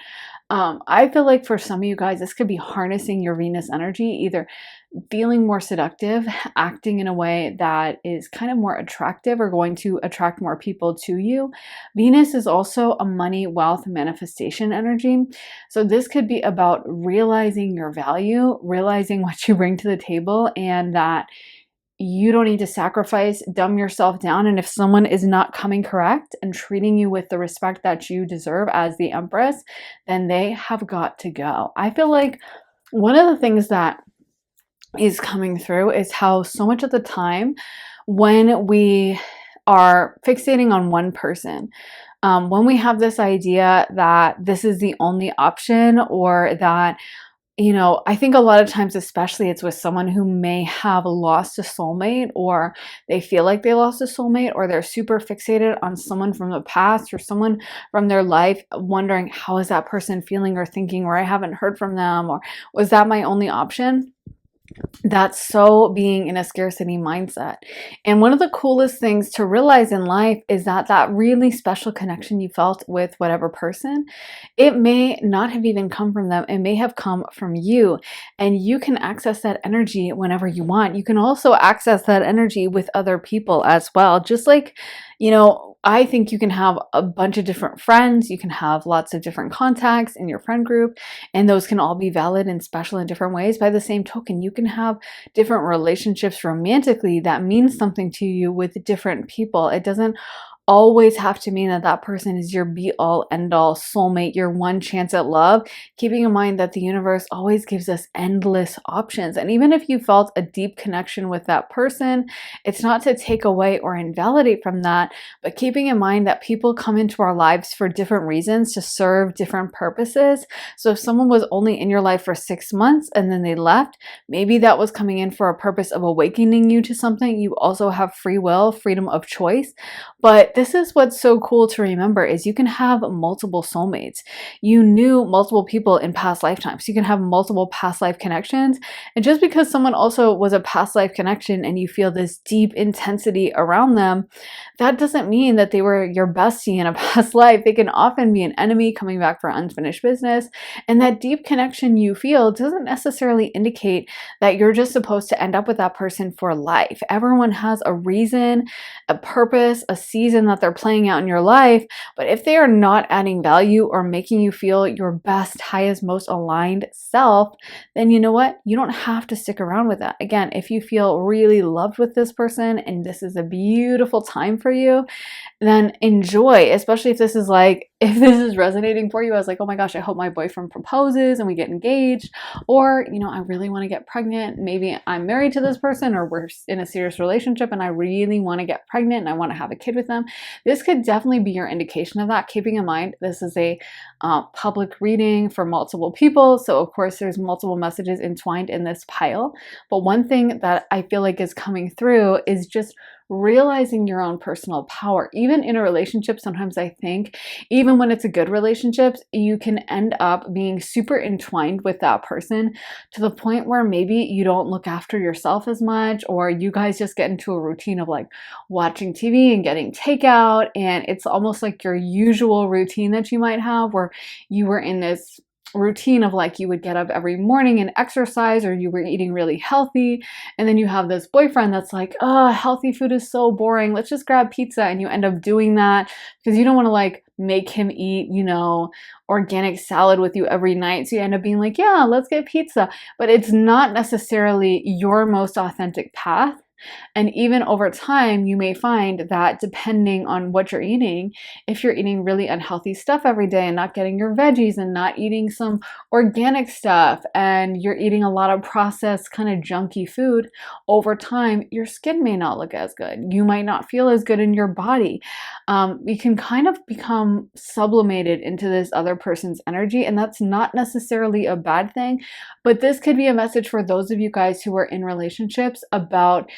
I feel like for some of you guys, this could be harnessing your Venus energy, either feeling more seductive, acting in a way that is kind of more attractive or going to attract more people to you. Venus is also a money, wealth, manifestation energy. So this could be about realizing your value, realizing what you bring to the table, and that you don't need to sacrifice, dumb yourself down. And if someone is not coming correct and treating you with the respect that you deserve as the Empress, then they have got to go. I feel like one of the things that is coming through is how so much of the time when we are fixating on one person, when we have this idea that this is the only option, or that, you know, I think a lot of times, especially it's with someone who may have lost a soulmate, or they feel like they lost a soulmate, or they're super fixated on someone from the past or someone from their life, wondering how is that person feeling or thinking, or I haven't heard from them, or was that my only option? That's so being in a scarcity mindset. And one of the coolest things to realize in life is that that really special connection you felt with whatever person, it may not have even come from them. It may have come from you, and you can access that energy whenever you want. You can also access that energy with other people as well. Just like, you know, I think you can have a bunch of different friends. You can have lots of different contacts in your friend group, and those can all be valid and special in different ways. By the same token, you can have different relationships romantically that mean something to you with different people. It doesn't always have to mean that that person is your be-all, end-all soulmate, your one chance at love, keeping in mind that the universe always gives us endless options. And even if you felt a deep connection with that person, it's not to take away or invalidate from that, but keeping in mind that people come into our lives for different reasons to serve different purposes. So if someone was only in your life for 6 months and then they left, maybe that was coming in for a purpose of awakening you to something. You also have free will, freedom of choice. But this is what's so cool to remember, is you can have multiple soulmates. You knew multiple people in past lifetimes. You can have multiple past life connections. And just because someone also was a past life connection and you feel this deep intensity around them, that doesn't mean that they were your bestie in a past life. They can often be an enemy coming back for unfinished business. And that deep connection you feel doesn't necessarily indicate that you're just supposed to end up with that person for life. Everyone has a reason, a purpose, a season that they're playing out in your life. But if they are not adding value or making you feel your best, highest, most aligned self, then you know what? You don't have to stick around with that. Again, if you feel really loved with this person and this is a beautiful time for you, then enjoy, especially if this is like, if this is resonating for you as like, oh my gosh, I hope my boyfriend proposes and we get engaged, or, you know, I really want to get pregnant. Maybe I'm married to this person or we're in a serious relationship and I really want to get pregnant and I want to have a kid with them. This could definitely be your indication of that. Keeping in mind, this is a public reading for multiple people. So of course there's multiple messages entwined in this pile. But one thing that I feel like is coming through is just realizing your own personal power. Even in a relationship, sometimes I think, even when it's a good relationship, you can end up being super entwined with that person to the point where maybe you don't look after yourself as much, or you guys just get into a routine of like watching TV and getting takeout, and it's almost like your usual routine that you might have, where you were in this routine of like you would get up every morning and exercise, or you were eating really healthy, and then you have this boyfriend that's like, oh, healthy food is so boring, let's just grab pizza, and you end up doing that because you don't want to like make him eat, you know, organic salad with you every night, so you end up being like, yeah, let's get pizza. But it's not necessarily your most authentic path. And even over time, you may find that depending on what you're eating, if you're eating really unhealthy stuff every day and not getting your veggies and not eating some organic stuff, and you're eating a lot of processed kind of junky food, over time, your skin may not look as good. You might not feel as good in your body. You can kind of become sublimated into this other person's energy, and that's not necessarily a bad thing. But this could be a message for those of you guys who are in relationships about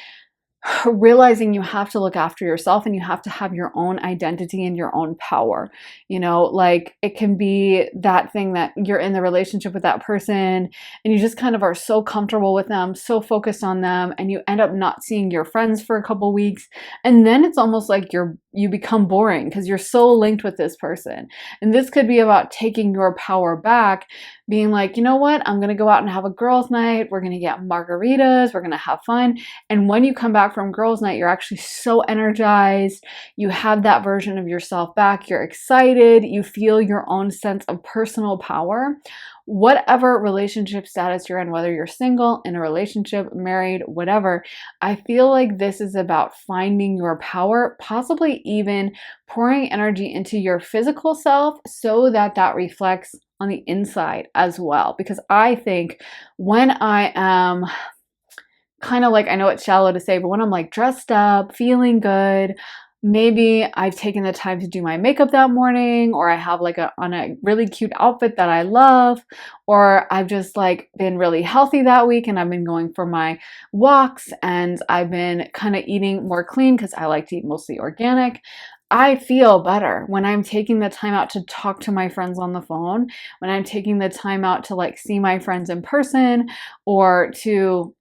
realizing you have to look after yourself and you have to have your own identity and your own power. You know, like it can be that thing that you're in the relationship with that person and you just kind of are so comfortable with them, so focused on them, and you end up not seeing your friends for a couple weeks. And then it's almost like you become boring because you're so linked with this person. And this could be about taking your power back, being like, you know what, I'm going to go out and have a girls' night. We're going to get margaritas. We're going to have fun. And when you come back from girls' night, you're actually so energized. You have that version of yourself back. You're excited. You feel your own sense of personal power. Whatever relationship status you're in, whether you're single, in a relationship, married, whatever, I feel like this is about finding your power, possibly even pouring energy into your physical self so that that reflects on the inside as well. Because I think when I am kind of like, I know it's shallow to say, but when I'm like dressed up, feeling good, maybe I've taken the time to do my makeup that morning, or I have like on a really cute outfit that I love, or I've just like been really healthy that week and I've been going for my walks and I've been kind of eating more clean because I like to eat mostly organic. I feel better when I'm taking the time out to talk to my friends on the phone, when I'm taking the time out to like see my friends in person, or to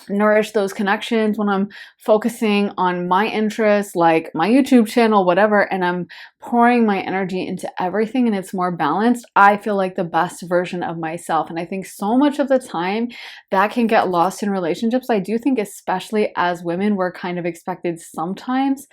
nourish those connections, when I'm focusing on my interests, like my YouTube channel, whatever, and I'm pouring my energy into everything and it's more balanced, I feel like the best version of myself. And I think so much of the time that can get lost in relationships. I do think, especially as women, we're kind of expected sometimes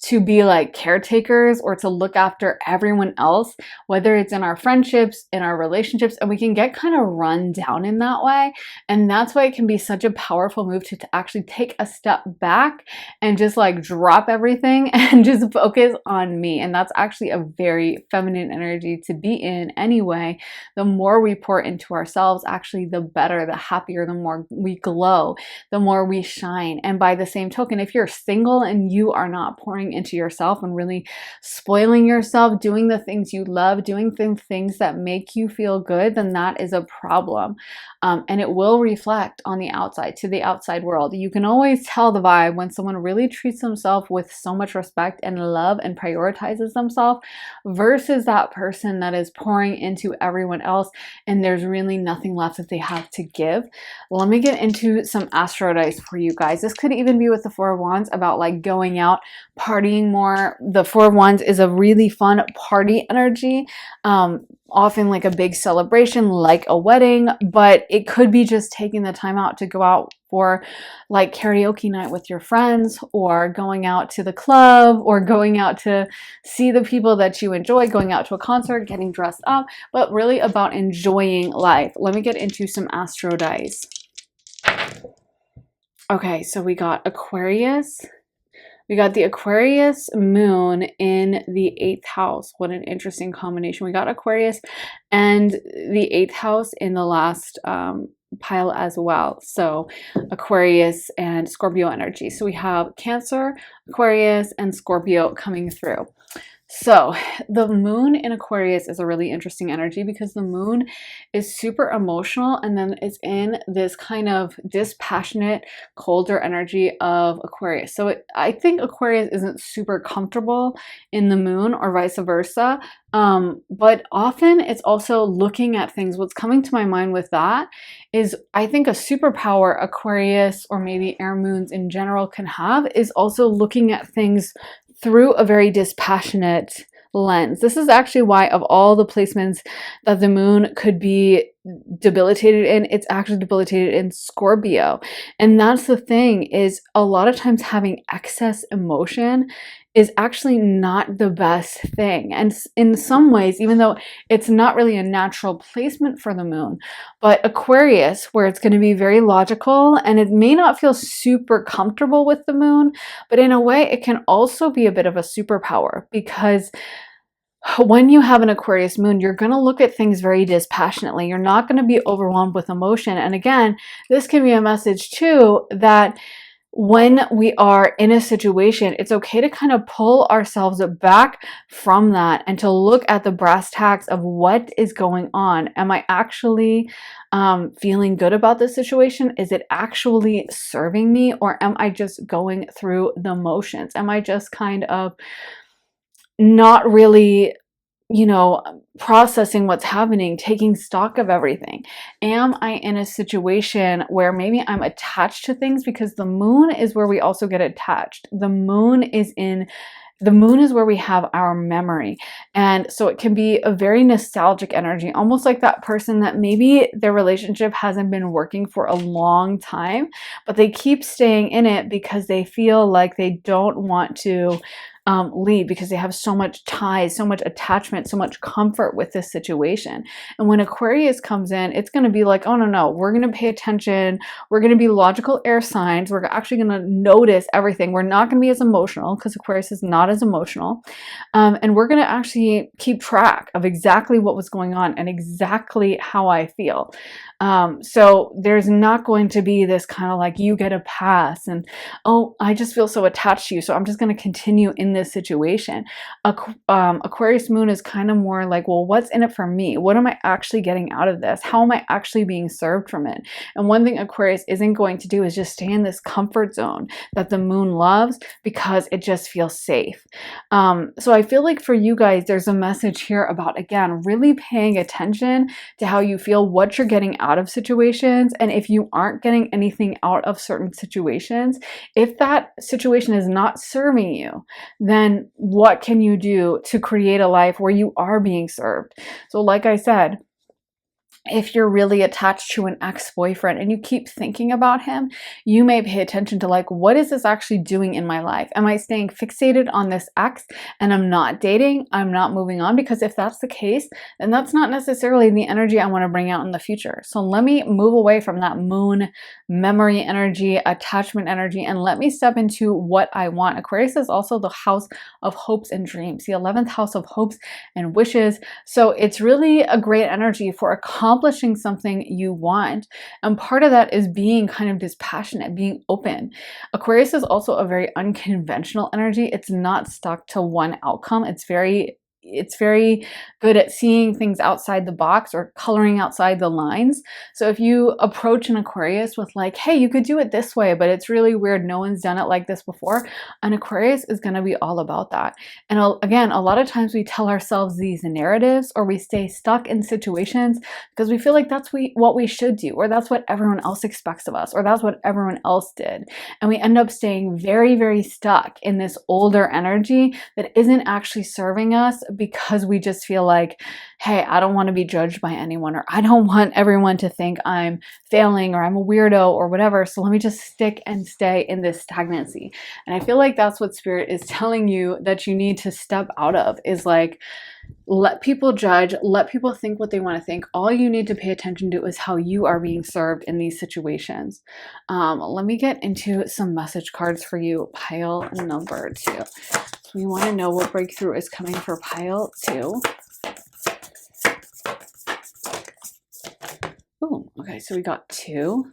to be like caretakers or to look after everyone else, whether it's in our friendships, in our relationships, and we can get kind of run down in that way. And that's why it can be such a powerful move to actually take a step back and just like drop everything and just focus on me. And that's actually a very feminine energy to be in anyway. The more we pour into ourselves, actually, the better, the happier, the more we glow, the more we shine. And by the same token, if you're single and you are not pouring into yourself and really spoiling yourself, doing the things you love, doing things that make you feel good, then that is a problem. And it will reflect on the outside, to the outside world. You can always tell the vibe when someone really treats themselves with so much respect and love and prioritizes themselves versus that person that is pouring into everyone else and there's really nothing left that they have to give. Let me get into some astro dice for you guys. This could even be with the Four of Wands, about like going out, partying, partying more. The Four of Wands is a really fun party energy, often like a big celebration, like a wedding, but it could be just taking the time out to go out for like karaoke night with your friends, or going out to the club, or going out to see the people that you enjoy, going out to a concert, getting dressed up, but really about enjoying life. Let me get into some astro dice. Okay, so we got Aquarius. We got the Aquarius moon in the 8th house. What an interesting combination. We got Aquarius and the 8th house in the last pile as well. So Aquarius and Scorpio energy. So we have Cancer, Aquarius, and Scorpio coming through. So the moon in Aquarius is a really interesting energy because the moon is super emotional, and then it's in this kind of dispassionate, colder energy of Aquarius. So I think Aquarius isn't super comfortable in the moon, or vice versa. But often it's also looking at things. What's coming to my mind with that is, I think a superpower Aquarius, or maybe air moons in general, can have is also looking at things through a very dispassionate lens. This is actually why, of all the placements that the moon could be debilitated in, it's actually debilitated in Scorpio. And that's the thing, is a lot of times having excess emotion is actually not the best thing. And in some ways, even though it's not really a natural placement for the moon, but Aquarius, where it's going to be very logical, and it may not feel super comfortable with the moon, but in a way it can also be a bit of a superpower, because when you have an Aquarius moon, you're going to look at things very dispassionately. You're not going to be overwhelmed with emotion. And again, this can be a message too, that when we are in a situation, it's okay to kind of pull ourselves back from that and to look at the brass tacks of what is going on. Am I actually feeling good about this situation? Is it actually serving me? Or am I just going through the motions? Am I just kind of not really, processing what's happening, taking stock of everything? Am I in a situation where maybe I'm attached to things? Because the moon is where we also get attached. The moon is where we have our memory. And so it can be a very nostalgic energy, almost like that person that maybe their relationship hasn't been working for a long time, but they keep staying in it because they feel like they don't want to leave, because they have so much ties, so much attachment, so much comfort with this situation. And when Aquarius comes in, it's going to be like, oh no, we're going to pay attention. We're going to be logical air signs. We're actually going to notice everything. We're not going to be as emotional, because Aquarius is not as emotional. And we're going to actually keep track of exactly what was going on and exactly how I feel. So there's not going to be this kind of like, you get a pass and, oh, I just feel so attached to you, so I'm just going to continue in this situation. Aquarius moon is kind of more like, well, what's in it for me? What am I actually getting out of this? How am I actually being served from it? And one thing Aquarius isn't going to do is just stay in this comfort zone that the moon loves, because it just feels safe. So I feel like for you guys, there's a message here about, again, really paying attention to how you feel, what you're getting out of situations. And if you aren't getting anything out of certain situations, if that situation is not serving you, then what can you do to create a life where you are being served? So like I said, if you're really attached to an ex-boyfriend and you keep thinking about him, you may pay attention to like, what is this actually doing in my life? Am I staying fixated on this ex and I'm not dating? I'm not moving on? Because if that's the case, then that's not necessarily the energy I want to bring out in the future. So let me move away from that moon memory energy, attachment energy, and let me step into what I want. Aquarius is also the house of hopes and dreams, the 11th house of hopes and wishes. So it's really a great energy for accomplishing something you want. And part of that is being kind of dispassionate, being open. Aquarius is also a very unconventional energy. It's not stuck to one outcome. It's very it's very good at seeing things outside the box or coloring outside the lines. So if you approach an Aquarius with like, hey, you could do it this way, but it's really weird, no one's done it like this before, an Aquarius is going to be all about that. And again, a lot of times we tell ourselves these narratives, or we stay stuck in situations because we feel like that's what we should do, or that's what everyone else expects of us, or that's what everyone else did. And we end up staying very, very stuck in this older energy that isn't actually serving us, because we just feel like, hey, I don't want to be judged by anyone, or I don't want everyone to think I'm failing or I'm a weirdo or whatever. So let me just stick and stay in this stagnancy. And I feel like that's what Spirit is telling you that you need to step out of, is like, let people judge, let people think what they want to think. All you need to pay attention to is how you are being served in these situations. Let me get into some message cards for you, pile number 2. So we want to know what breakthrough is coming for pile 2. Oh, okay, so we got 2.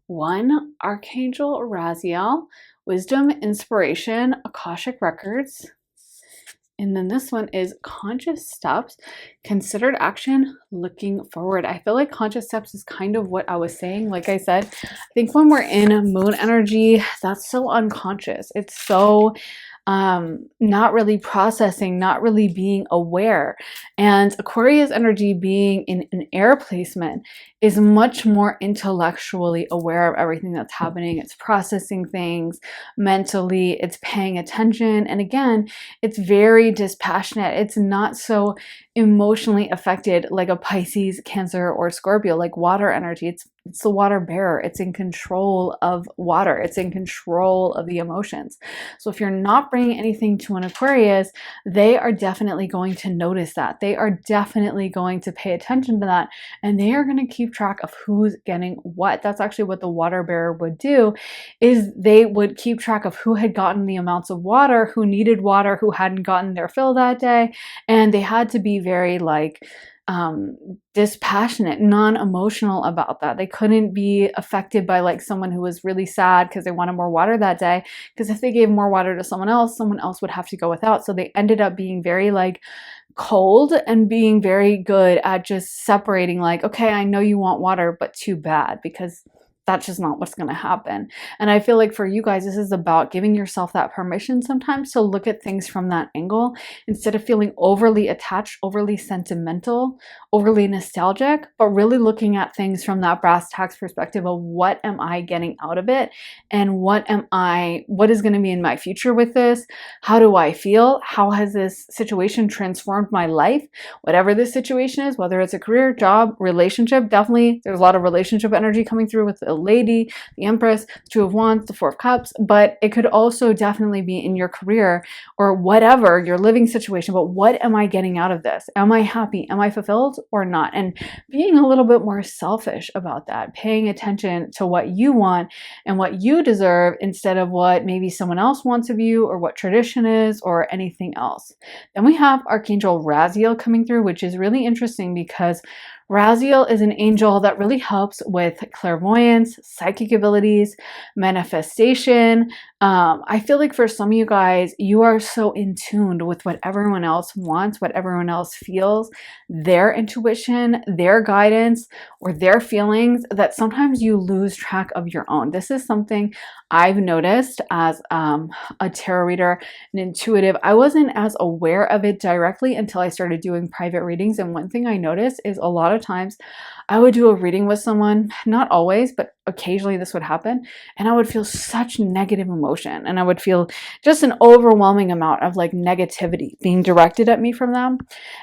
1, Archangel Raziel, Wisdom, Inspiration, Akashic Records. And then this one is Conscious Steps, Considered Action, Looking Forward. I feel like Conscious Steps is kind of what I was saying. Like I said, I think when we're in moon energy, that's so unconscious. It's so not really processing, not really being aware. And Aquarius energy being in an air placement is much more intellectually aware of everything that's happening. It's processing things mentally, it's paying attention. And again, it's very dispassionate. It's not so emotionally affected like a Pisces, Cancer, or Scorpio, like water energy. It's the water bearer. It's in control of water. It's in control of the emotions. So if you're not bringing anything to an Aquarius, they are definitely going to notice that. They are definitely going to pay attention to that. And they are going to keep track of who's getting what. That's actually what the water bearer would do, is they would keep track of who had gotten the amounts of water, who needed water, who hadn't gotten their fill that day. And they had to be very like, dispassionate, non-emotional about that. They couldn't be affected by like someone who was really sad because they wanted more water that day, because if they gave more water to someone else would have to go without. So they ended up being very like cold and being very good at just separating like, okay, I know you want water, but too bad, because that's just not what's going to happen. And I feel like for you guys, this is about giving yourself that permission sometimes to look at things from that angle, instead of feeling overly attached, overly sentimental, overly nostalgic, but really looking at things from that brass tacks perspective of what am I getting out of it, and what is going to be in my future with this? How do I feel? How has this situation transformed my life? Whatever this situation is, whether it's a career, job, relationship, definitely there's a lot of relationship energy coming through with the Lady, the Empress, the Two of Wands, the Four of Cups, but it could also definitely be in your career or whatever your living situation. But what am I getting out of this? Am I happy? Am I fulfilled or not? And being a little bit more selfish about that, paying attention to what you want and what you deserve instead of what maybe someone else wants of you, or what tradition is, or anything else. Then we have Archangel Raziel coming through, which is really interesting because Raziel is an angel that really helps with clairvoyance, psychic abilities, manifestation. I feel like for some of you guys, you are so in tune with what everyone else wants, what everyone else feels, their intuition, their guidance, or their feelings, that sometimes you lose track of your own. This is something I've noticed as a tarot reader, an intuitive. I wasn't as aware of it directly until I started doing private readings. And one thing I noticed is a lot of times I would do a reading with someone, not always, but occasionally this would happen, and I would feel such negative emotion, and I would feel just an overwhelming amount of like negativity being directed at me from them.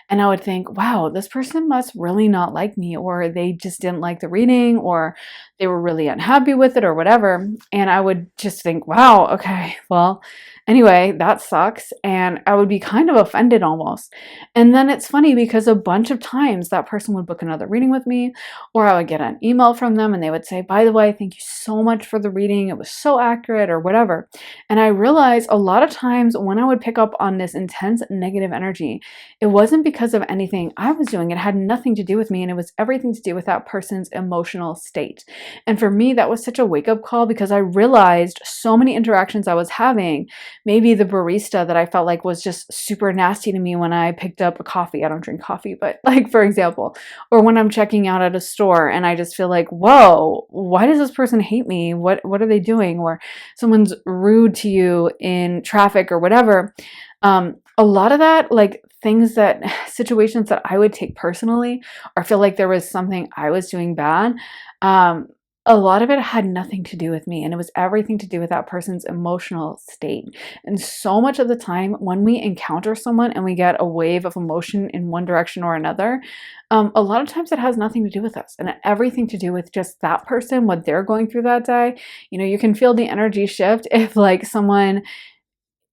And I would think, wow, this person must really not like me, or they just didn't like the reading, or they were really unhappy with it, or whatever. And I would just think, wow, okay, well, anyway, that sucks. And I would be kind of offended almost. And then it's funny because a bunch of times that person would book another reading with me, or I would get an email from them and they would say, by the way, thank you so much for the reading. It was so accurate or whatever. And I realized a lot of times when I would pick up on this intense negative energy, it wasn't because of anything I was doing. It had nothing to do with me, and it was everything to do with that person's emotional state. And for me, that was such a wake-up call because I realized so many interactions I was having, maybe the barista that I felt like was just super nasty to me when I picked up a coffee. I don't drink coffee, but like, for example, or when I'm checking out at a store and I just feel like, whoa, why does this person hate me? What are they doing? Or someone's rude to you in traffic or whatever. A lot of that, like things that, situations that I would take personally or feel like there was something I was doing bad, a lot of it had nothing to do with me, and it was everything to do with that person's emotional state. And so much of the time when we encounter someone and we get a wave of emotion in one direction or another, a lot of times it has nothing to do with us and everything to do with just that person, what they're going through that day. You know, you can feel the energy shift if like someone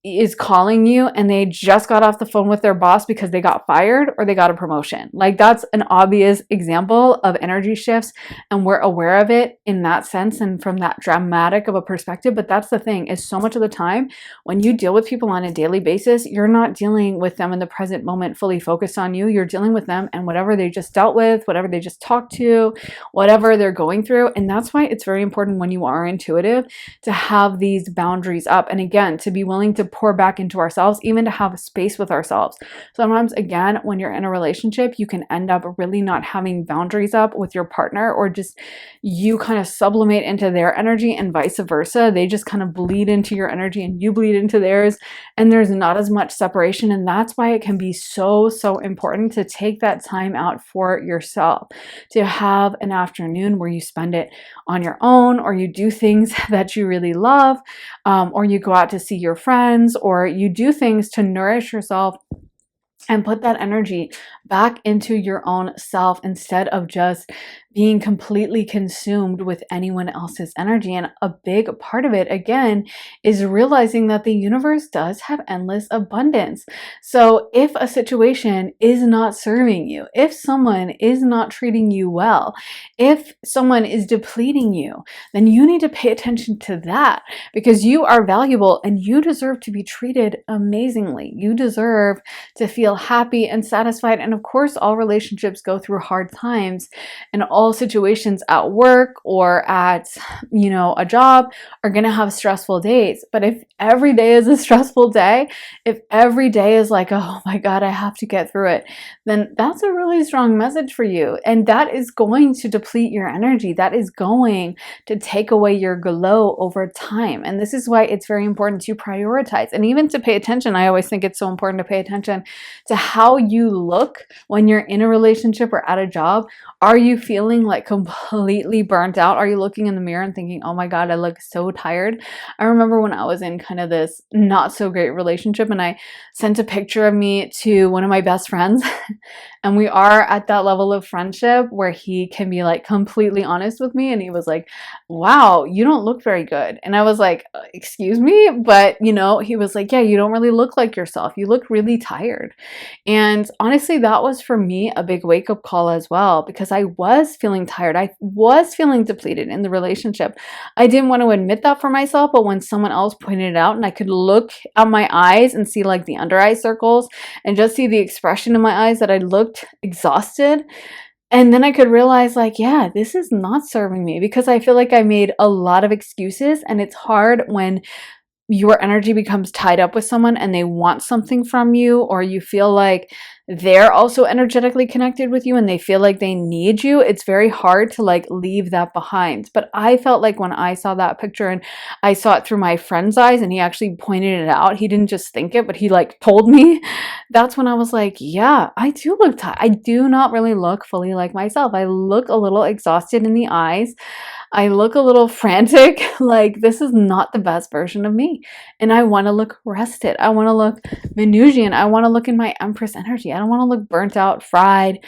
is calling you and they just got off the phone with their boss because they got fired or they got a promotion. Like that's an obvious example of energy shifts, and we're aware of it in that sense and from that dramatic of a perspective. But that's the thing, is so much of the time when you deal with people on a daily basis, you're not dealing with them in the present moment fully focused on you. You're dealing with them and whatever they just dealt with, whatever they just talked to, whatever they're going through. And that's why it's very important when you are intuitive to have these boundaries up, and again, to be willing to pour back into ourselves, even to have a space with ourselves. Sometimes, again, when you're in a relationship, you can end up really not having boundaries up with your partner, or just you kind of sublimate into their energy and vice versa. They just kind of bleed into your energy and you bleed into theirs, and there's not as much separation. And that's why it can be so important to take that time out for yourself, to have an afternoon where you spend it on your own, or you do things that you really love, or you go out to see your friends, or you do things to nourish yourself and put that energy back into your own self instead of just being completely consumed with anyone else's energy. And a big part of it, again, is realizing that the universe does have endless abundance. So if a situation is not serving you, if someone is not treating you well, if someone is depleting you, then you need to pay attention to that, because you are valuable and you deserve to be treated amazingly. You deserve to feel happy and satisfied. And of course, all relationships go through hard times, and all situations at work or at, you know, a job are going to have stressful days. But if every day is a stressful day, if every day is like, oh my God, I have to get through it, then that's a really strong message for you. And that is going to deplete your energy. That is going to take away your glow over time. And this is why it's very important to prioritize and even to pay attention. I always think it's so important to pay attention to how you look when you're in a relationship or at a job. Are you feeling like completely burnt out? Are you looking in the mirror and thinking, oh my God, I look so tired? I remember when I was in kind of this not so great relationship and I sent a picture of me to one of my best friends and we are at that level of friendship where he can be like completely honest with me, and he was like, wow, you don't look very good. And I was like, excuse me? But you know, he was like, yeah, you don't really look like yourself. You look really tired. And honestly, that was for me a big wake-up call as well, because I was feeling tired. I was feeling depleted in the relationship. I didn't want to admit that for myself, but when someone else pointed it out and I could look at my eyes and see like the under eye circles and just see the expression in my eyes that I looked exhausted, and then I could realize like, yeah, this is not serving me, because I feel like I made a lot of excuses. And it's hard when your energy becomes tied up with someone and they want something from you, or you feel like they're also energetically connected with you and they feel like they need you. It's very hard to like leave that behind. But I felt like when I saw that picture, and I saw it through my friend's eyes and he actually pointed it out, he didn't just think it, but he like told me, that's when I was like, yeah, I do look tired. I do not really look fully like myself. I look a little exhausted in the eyes. I look a little frantic, like this is not the best version of me. And I want to look rested. I want to look Venusian. I want to look in my Empress energy. I don't want to look burnt out, fried,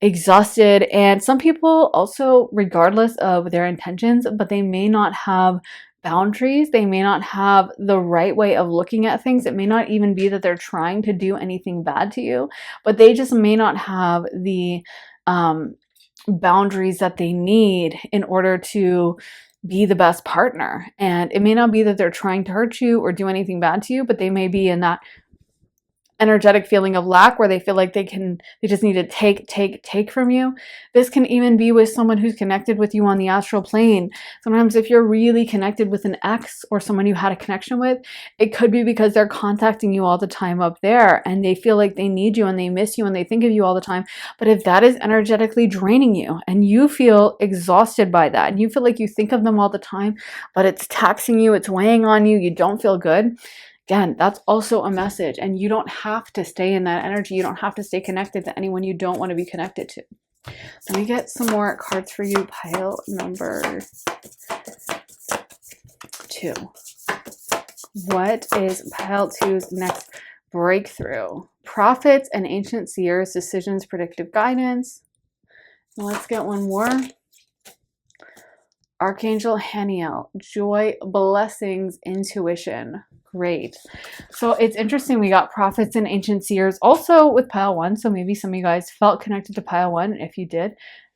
exhausted. And some people also, regardless of their intentions, but they may not have boundaries. They may not have the right way of looking at things. It may not even be that they're trying to do anything bad to you, but they just may not have the boundaries that they need in order to be the best partner. And it may not be that they're trying to hurt you or do anything bad to you, but they may be in that energetic feeling of lack where they feel like they just need to take from you. This can even be with someone who's connected with you on the astral plane. Sometimes if you're really connected with an ex or someone you had a connection with, it could be because they're contacting you all the time up there and they feel like they need you and they miss you and they think of you all the time. But if that is energetically draining you and you feel exhausted by that and you feel like you think of them all the time, but it's taxing you, it's weighing on you, you don't feel good, again, that's also a message, and you don't have to stay in that energy. You don't have to stay connected to anyone you don't want to be connected to. Let me get some more cards for you. Pile number 2. What is pile 2's next breakthrough? Prophets and ancient seers, decisions, predictive guidance. Let's get one more. Archangel Haniel, joy, blessings, intuition. Great. So it's interesting. We got prophets and ancient seers also with pile 1. So maybe some of you guys felt connected to pile 1. If you did,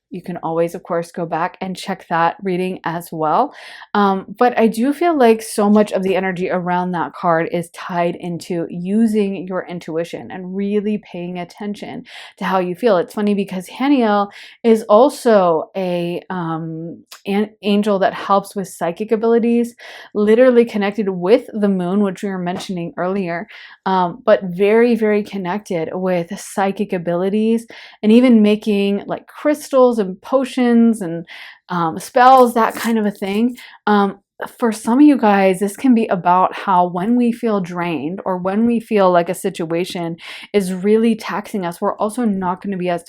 you can always, of course, go back and check that reading as well. But I do feel like so much of the energy around that card is tied into using your intuition and really paying attention to how you feel. It's funny because Haniel is also an angel that helps with psychic abilities, literally connected with the moon, which we were mentioning earlier, but very, very connected with psychic abilities and even making like crystals and potions and spells, that kind of a thing. For some of you guys, this can be about how when we feel drained or when we feel like a situation is really taxing us, we're also not going to be as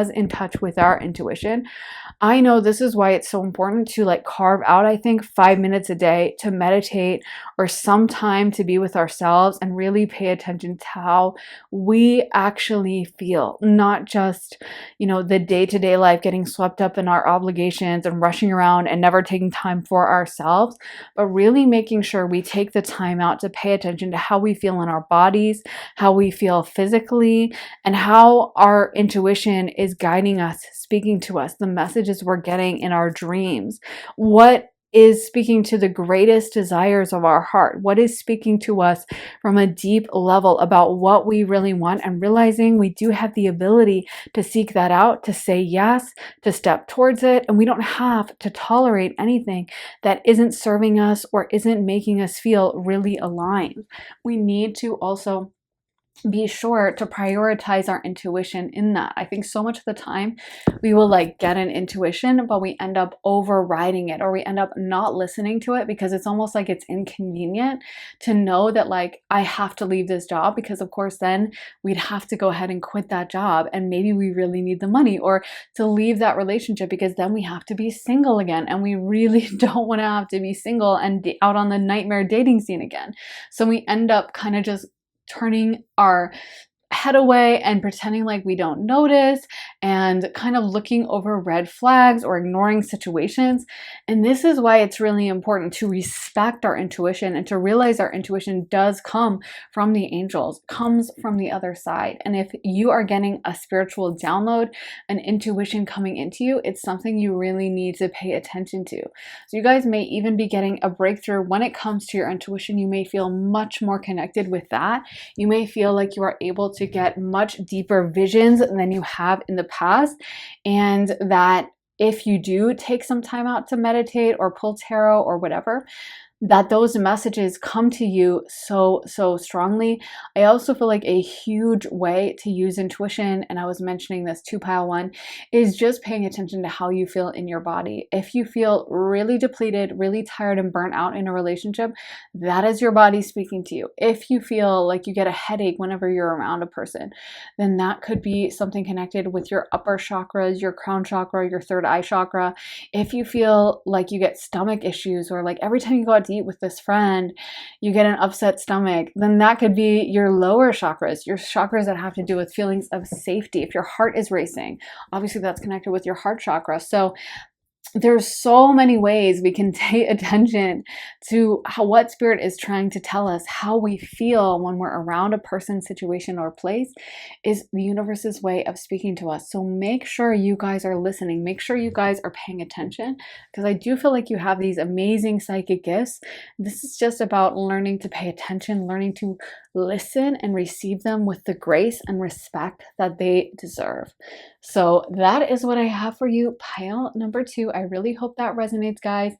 in touch with our intuition. I know this is why it's so important to like carve out, I think, 5 minutes a day to meditate or some time to be with ourselves and really pay attention to how we actually feel, not just, the day-to-day life getting swept up in our obligations and rushing around and never taking time for ourselves, but really making sure we take the time out to pay attention to how we feel in our bodies, how we feel physically, and how our intuition is guiding us, speaking to us, the messages we're getting in our dreams. What is speaking to the greatest desires of our heart? What is speaking to us from a deep level about what we really want, and realizing we do have the ability to seek that out, to say yes, to step towards it, and we don't have to tolerate anything that isn't serving us or isn't making us feel really aligned. We need to also be sure to prioritize our intuition in that. I think so much of the time we will like get an intuition, but we end up overriding it, or we end up not listening to it because it's almost like it's inconvenient to know that like I have to leave this job, because of course then we'd have to go ahead and quit that job, and maybe we really need the money, or to leave that relationship because then we have to be single again, and we really don't want to have to be single and out on the nightmare dating scene again. So we end up kind of just turning our head away and pretending like we don't notice and kind of looking over red flags or ignoring situations. And this is why it's really important to respect our intuition and to realize our intuition does come from the angels, comes from the other side. And if you are getting a spiritual download, an intuition coming into you, it's something you really need to pay attention to. So you guys may even be getting a breakthrough when it comes to your intuition. You may feel much more connected with that. You may feel like you are able to get much deeper visions than you have in the past, and that if you do take some time out to meditate or pull tarot or whatever, that those messages come to you so strongly. I also feel like a huge way to use intuition, and I was mentioning this to pile 1, is just paying attention to how you feel in your body. If you feel really depleted, really tired and burnt out in a relationship, that is your body speaking to you. If you feel like you get a headache whenever you're around a person, then that could be something connected with your upper chakras, your crown chakra, your third eye chakra. If you feel like you get stomach issues, or like every time you go out to eat with this friend, you get an upset stomach, then that could be your lower chakras, your chakras that have to do with feelings of safety. If your heart is racing, obviously that's connected with your heart chakra. So there's so many ways we can pay attention to what spirit is trying to tell us. How we feel when we're around a person, situation, or place is the universe's way of speaking to us. So make sure you guys are listening. Make sure you guys are paying attention, because I do feel like you have these amazing psychic gifts. This is just about learning to pay attention, learning to listen and receive them with the grace and respect that they deserve. So that is what I have for you, pile number 2. I really hope that resonates, guys.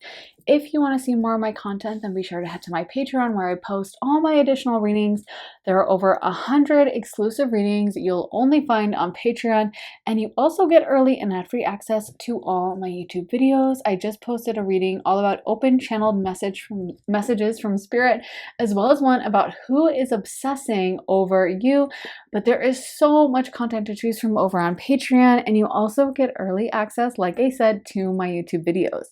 If you want to see more of my content, then be sure to head to my Patreon, where I post all my additional readings. There are over 100 exclusive readings you'll only find on Patreon, and you also get early and ad-free access to all my YouTube videos. I just posted a reading all about open channeled messages from spirit, as well as one about who is obsessing over you. But there is so much content to choose from over on Patreon, and you also get early access, like I said, to my YouTube videos.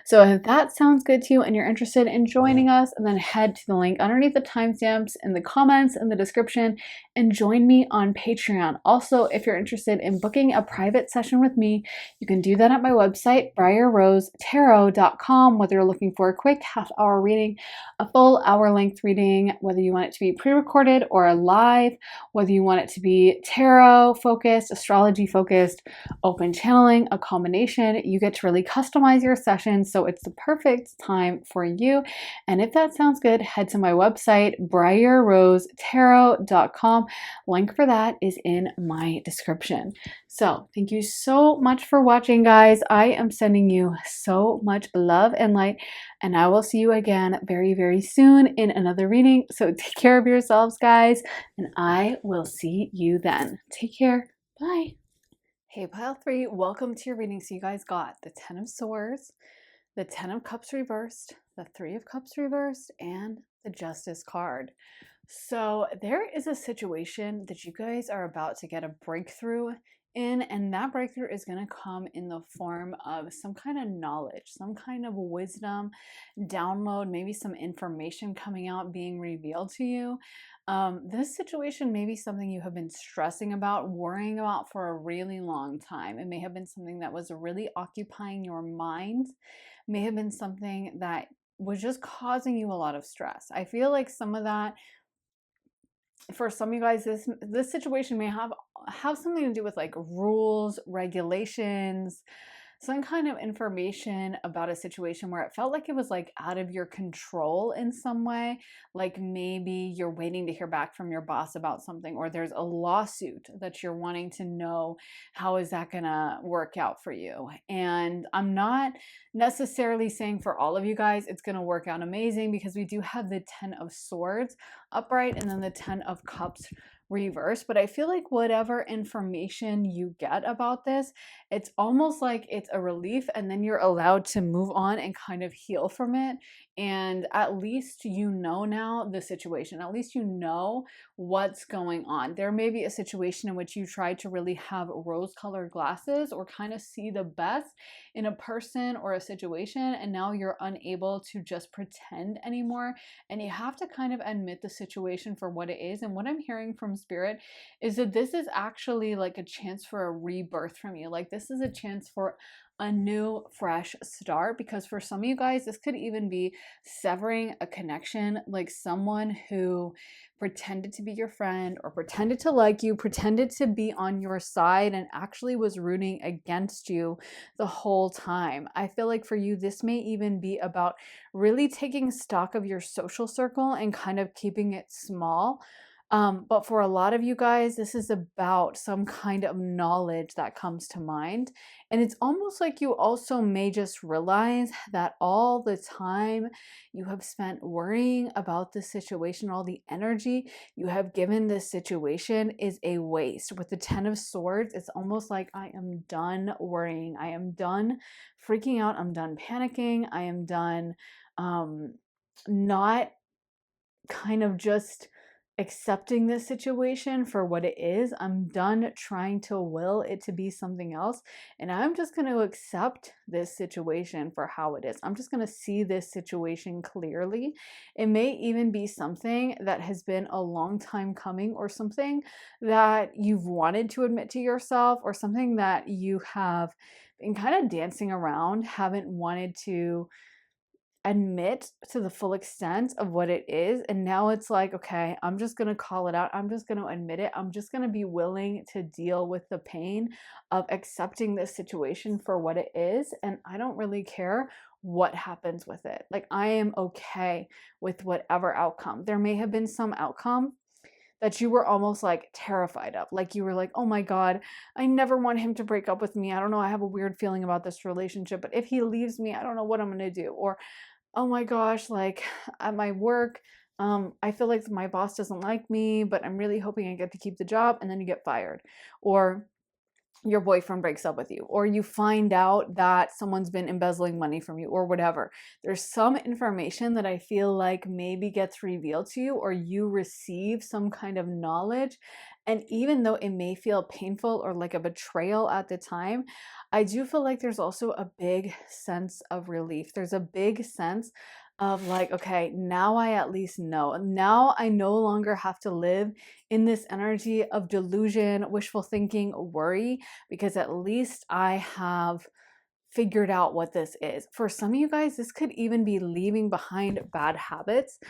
So if that sounds good to you and you're interested in joining us, and then head to the link underneath the timestamps in the comments in the description and join me on Patreon. Also, if you're interested in booking a private session with me, you can do that at my website, briarrosetarot.com, whether you're looking for a quick half-hour reading, a full hour-length reading, whether you want it to be pre-recorded or a live, whether you want it to be tarot focused, astrology focused, open channeling, a combination. You get to really customize your session, so it's the perfect time for you. And if that sounds good, head to my website, briarrosetarot.com. Link for that is in my description. So thank you so much for watching, guys. I am sending you so much love and light, and I will see you again very, very soon in another reading. So take care of yourselves, guys, and I will see you then. Take care. Bye. Hey, pile 3, welcome to your reading. So you guys got the 10 of Swords, the 10 of Cups reversed, the 3 of Cups reversed, and the Justice card. So there is a situation that you guys are about to get a breakthrough in, and that breakthrough is going to come in the form of some kind of knowledge, some kind of wisdom, download, maybe some information coming out, being revealed to you. This situation may be something you have been stressing about, worrying about for a really long time. It may have been something that was really occupying your mind, may have been something that was just causing you a lot of stress. I feel like some of that, for some of you guys, this situation may have something to do with like rules, regulations, some kind of information about a situation where it felt like it was like out of your control in some way. Like maybe you're waiting to hear back from your boss about something, or there's a lawsuit that you're wanting to know, how is that gonna work out for you? And I'm not necessarily saying for all of you guys it's gonna work out amazing, because we do have the 10 of Swords upright and then the 10 of Cups reverse. But I feel like whatever information you get about this, it's almost like it's a relief, and then you're allowed to move on and kind of heal from it. And at least you know now the situation, at least you know what's going on. There may be a situation in which you tried to really have rose-colored glasses or kind of see the best in a person or a situation, and now you're unable to just pretend anymore, and you have to kind of admit the situation for what it is. And what I'm hearing from spirit is that this is actually like a chance for a rebirth from you. Like this is a chance for a new fresh start, because for some of you guys this could even be severing a connection, like someone who pretended to be your friend or pretended to like you, pretended to be on your side, and actually was rooting against you the whole time. I feel like for you this may even be about really taking stock of your social circle and kind of keeping it small. But for a lot of you guys, this is about some kind of knowledge that comes to mind. And it's almost like you also may just realize that all the time you have spent worrying about this situation, all the energy you have given this situation is a waste. With the 10 of Swords, it's almost like I am done worrying. I am done freaking out. I'm done panicking. I am done not kind of just accepting this situation for what it is. I'm done trying to will it to be something else, and I'm just going to accept this situation for how it is. I'm just going to see this situation clearly. It may even be something that has been a long time coming, or something that you've wanted to admit to yourself, or something that you have been kind of dancing around, haven't wanted to admit to the full extent of what it is. And now it's like, okay, I'm just going to call it out. I'm just going to admit it. I'm just going to be willing to deal with the pain of accepting this situation for what it is. And I don't really care what happens with it. Like, I am okay with whatever outcome. There may have been some outcome that you were almost like terrified of. Like, you were like, oh my God, I never want him to break up with me. I don't know. I have a weird feeling about this relationship, but if he leaves me, I don't know what I'm going to do. Or, oh my gosh, like at my work, I feel like my boss doesn't like me, but I'm really hoping I get to keep the job, and then you get fired. Or your boyfriend breaks up with you, or you find out that someone's been embezzling money from you, or whatever. There's some information that I feel like maybe gets revealed to you, or you receive some kind of knowledge. And even though it may feel painful or like a betrayal at the time, I do feel like there's also a big sense of relief. There's a big sense of like, okay, now I at least know. Now I no longer have to live in this energy of delusion, wishful thinking, worry, because at least I have figured out what this is. For some of you guys, this could even be leaving behind bad habits.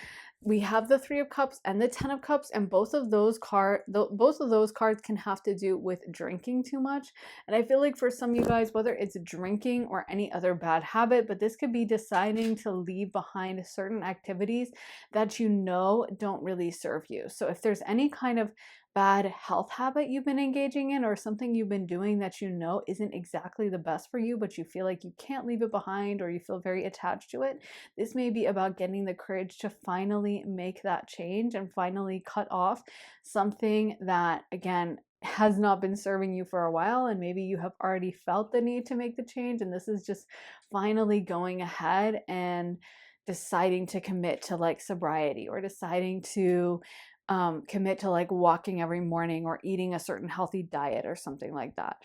We have the 3 of Cups and the 10 of Cups, and both of those cards can have to do with drinking too much. And I feel like for some of you guys, whether it's drinking or any other bad habit, but this could be deciding to leave behind certain activities that you know don't really serve you. So if there's any kind of bad health habit you've been engaging in, or something you've been doing that you know isn't exactly the best for you, but you feel like you can't leave it behind, or you feel very attached to it, this may be about getting the courage to finally make that change and finally cut off something that, again, has not been serving you for a while. And maybe you have already felt the need to make the change, and this is just finally going ahead and deciding to commit to like sobriety, or deciding to commit to like walking every morning, or eating a certain healthy diet or something like that.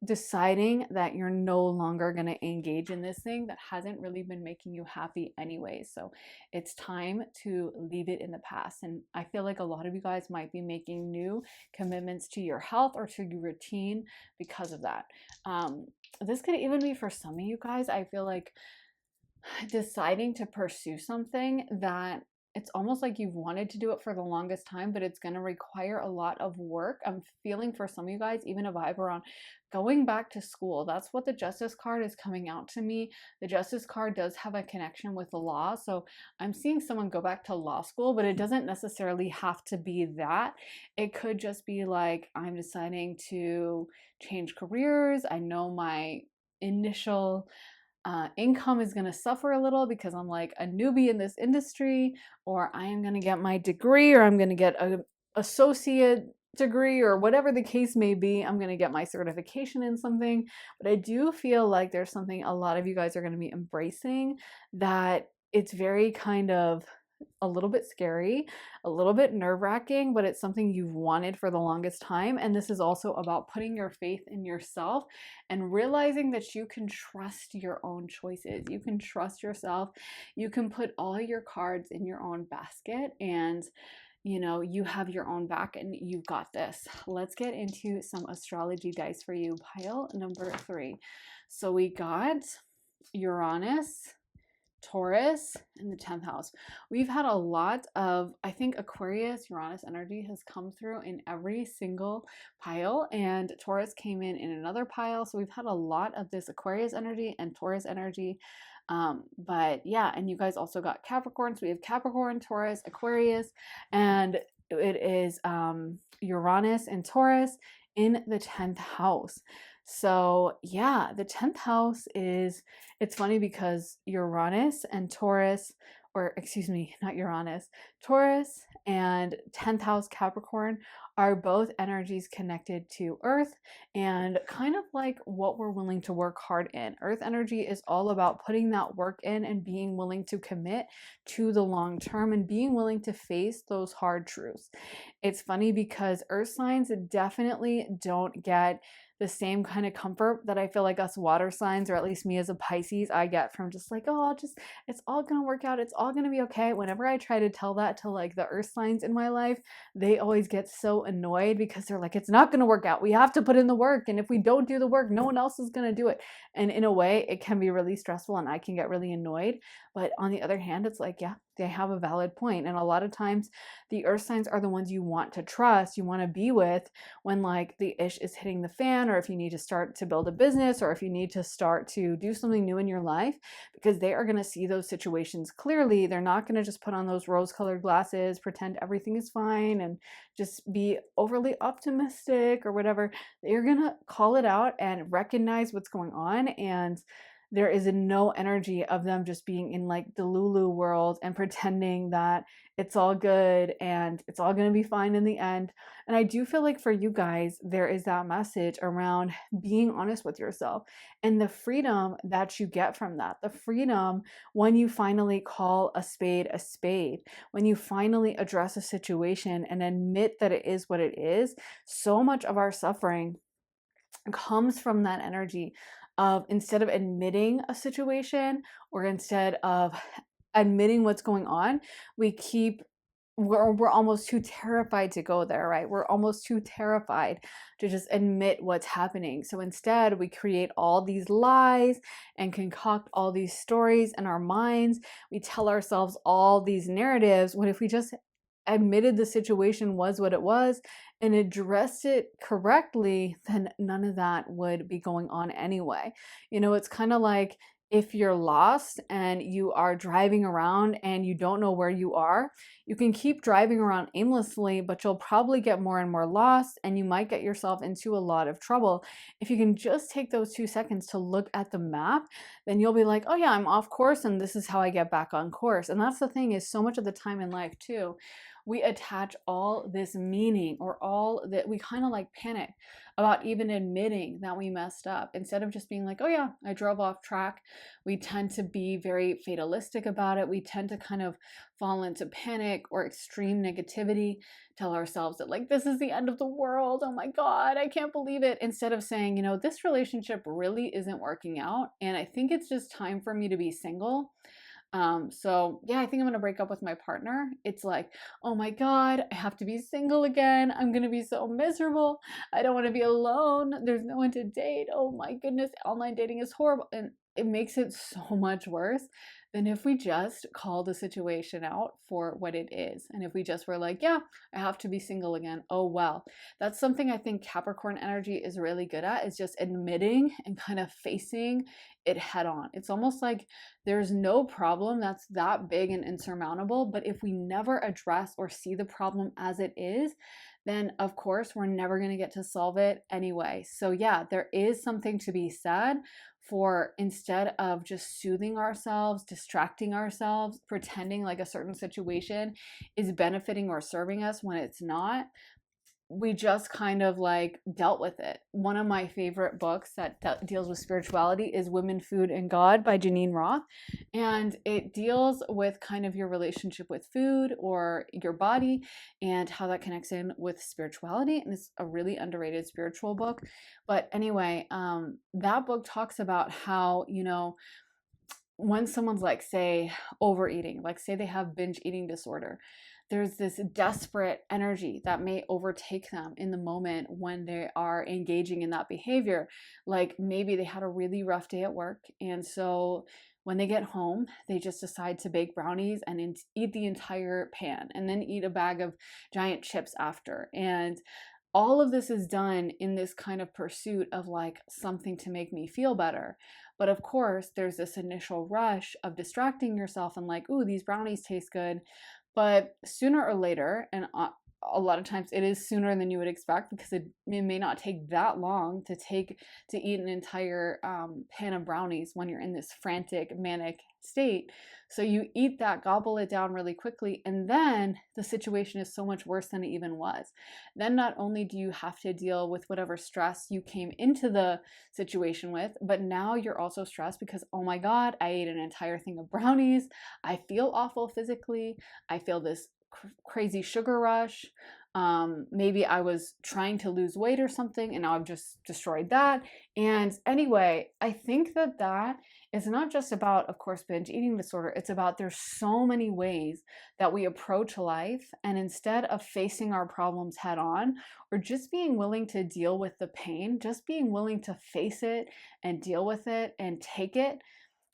Deciding that you're no longer going to engage in this thing that hasn't really been making you happy anyway. So it's time to leave it in the past. And I feel like a lot of you guys might be making new commitments to your health or to your routine because of that. This could even be for some of you guys, I feel like, deciding to pursue something that it's almost like you've wanted to do it for the longest time, but it's going to require a lot of work. I'm feeling for some of you guys even a vibe around going back to school. That's what the Justice card is coming out to me. The Justice card does have a connection with the law. So I'm seeing someone go back to law school, but it doesn't necessarily have to be that. It could just be like, I'm deciding to change careers. I know my initial income is going to suffer a little because I'm like a newbie in this industry, or I am going to get my degree, or I'm going to get an associate degree, or whatever the case may be. I'm going to get my certification in something. But I do feel like there's something a lot of you guys are going to be embracing, that it's very kind of a little bit scary, a little bit nerve-wracking, but it's something you've wanted for the longest time. And this is also about putting your faith in yourself and realizing that you can trust your own choices. You can trust yourself. You can put all your cards in your own basket, and you have your own back, and you've got this. Let's get into some astrology dice for you. Pile number 3. So we got Uranus, Taurus, and the 10th house. We've had a lot of, I think, Aquarius, Uranus energy has come through in every single pile, and Taurus came in another pile. So we've had a lot of this Aquarius energy and Taurus energy. But yeah, and you guys also got Capricorn. So we have Capricorn, Taurus, Aquarius, and it is Uranus and Taurus in the 10th house. So yeah, the 10th house is, it's funny because Uranus and Taurus, or excuse me, not Uranus, Taurus and 10th house Capricorn are both energies connected to Earth, and kind of like what we're willing to work hard in. Earth energy is all about putting that work in and being willing to commit to the long term and being willing to face those hard truths. It's funny because Earth signs definitely don't get the same kind of comfort that I feel like us water signs, or at least me as a Pisces, I get from just like, oh, it's all gonna work out, it's all gonna be okay. Whenever I try to tell that to like the earth signs in my life, they always get so annoyed because they're like, it's not gonna work out. We have to put in the work. And if we don't do the work, no one else is gonna do it. And in a way, it can be really stressful and I can get really annoyed. But on the other hand, it's like, yeah, they have a valid point. And a lot of times the earth signs are the ones you want to trust, you want to be with when like the ish is hitting the fan, or if you need to start to build a business, or if you need to start to do something new in your life, because they are going to see those situations clearly. They're not going to just put on those rose-colored glasses, pretend everything is fine, and just be overly optimistic or whatever. They're going to call it out and recognize what's going on. And there is no energy of them just being in like the Lulu world and pretending that it's all good and it's all going to be fine in the end. And I do feel like for you guys, there is that message around being honest with yourself and the freedom that you get from that. The freedom when you finally call a spade, when you finally address a situation and admit that it is what it is. So much of our suffering comes from that energy of, instead of admitting a situation, or instead of admitting what's going on, we're almost too terrified to go there, right? We're almost too terrified to just admit what's happening. So instead, we create all these lies and concoct all these stories in our minds. We tell ourselves all these narratives, when if we just admitted the situation was what it was and addressed it correctly, then none of that would be going on anyway. It's kind of like if you're lost and you are driving around and you don't know where you are, you can keep driving around aimlessly, but you'll probably get more and more lost and you might get yourself into a lot of trouble. If you can just take those 2 seconds to look at the map, then you'll be like, oh yeah, I'm off course and this is how I get back on course. And that's the thing, is so much of the time in life too, we attach all this meaning, or all that, we kind of like panic about even admitting that we messed up, instead of just being like, oh yeah, I drove off track. We tend to be very fatalistic about it. We tend to kind of fall into panic or extreme negativity, tell ourselves that like, this is the end of the world, oh my god, I can't believe it, instead of saying, this relationship really isn't working out and I think it's just time for me to be single. So yeah, I think I'm gonna break up with my partner. It's like, oh my god, I have to be single again. I'm gonna be so miserable. I don't want to be alone. There's no one to date. Oh my goodness, online dating is horrible. And it makes it so much worse than if we just call the situation out for what it is. And if we just were like, yeah, I have to be single again. Oh well. That's something I think Capricorn energy is really good at, is just admitting and kind of facing it head on. It's almost like there's no problem that's that big and insurmountable, but if we never address or see the problem as it is, then of course we're never going to get to solve it anyway. So yeah, there is something to be said for, instead of just soothing ourselves, distracting ourselves, pretending like a certain situation is benefiting or serving us when it's not, we just kind of like dealt with it. One of my favorite books that deals with spirituality is Women, Food, and God by Janine Roth. And it deals with kind of your relationship with food or your body and how that connects in with spirituality. And it's a really underrated spiritual book. But anyway, that book talks about how, when someone's like, say, overeating, like say they have binge eating disorder, there's this desperate energy that may overtake them in the moment when they are engaging in that behavior. Like maybe they had a really rough day at work, and so when they get home, they just decide to bake brownies and eat the entire pan, and then eat a bag of giant chips after. And all of this is done in this kind of pursuit of like something to make me feel better. But of course, there's this initial rush of distracting yourself and like, ooh, these brownies taste good. But sooner or later, and a lot of times it is sooner than you would expect, because it may not take that long to eat an entire pan of brownies when you're in this frantic, manic state. So you eat that, gobble it down really quickly, and then the situation is so much worse than it even was. Then not only do you have to deal with whatever stress you came into the situation with, but now you're also stressed because, oh my god, I ate an entire thing of brownies. I feel awful physically. I feel this crazy sugar rush. Maybe I was trying to lose weight or something, and now I've just destroyed that. And anyway, I think that is not just about, of course, binge eating disorder. It's about there's so many ways that we approach life, and instead of facing our problems head on, or just being willing to deal with the pain, just being willing to face it and deal with it and take it,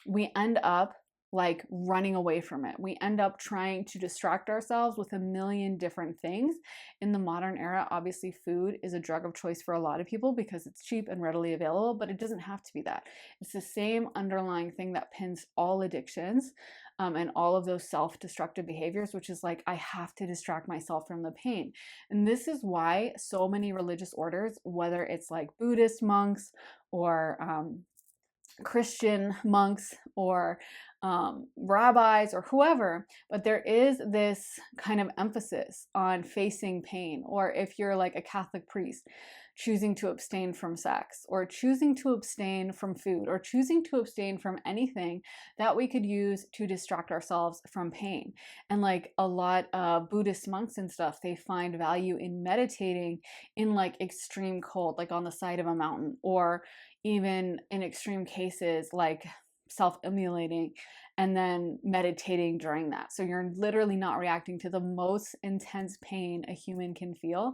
we end up like running away from it. We end up trying to distract ourselves with a million different things. In the modern era, obviously food is a drug of choice for a lot of people because it's cheap and readily available, but it doesn't have to be that. It's the same underlying thing that pins all addictions, and all of those self-destructive behaviors, which is like, I have to distract myself from the pain. And this is why so many religious orders, whether it's like Buddhist monks or Christian monks or rabbis or whoever, but there is this kind of emphasis on facing pain. Or if you're like a Catholic priest, choosing to abstain from sex, or choosing to abstain from food, or choosing to abstain from anything that we could use to distract ourselves from pain. And like a lot of Buddhist monks and stuff, they find value in meditating in like extreme cold, like on the side of a mountain, or even in extreme cases like self-immolating and then meditating during that. So you're literally not reacting to the most intense pain a human can feel.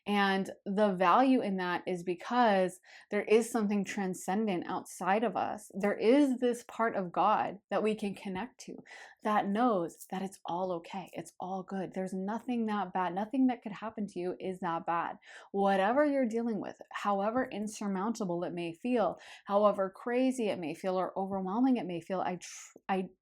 And the value in that is because there is something transcendent outside of us. There is this part of God that we can connect to that knows that it's all okay. It's all good. There's nothing that bad. Nothing that could happen to you is that bad. Whatever you're dealing with, however insurmountable it may feel, however crazy it may feel or overwhelming it may feel,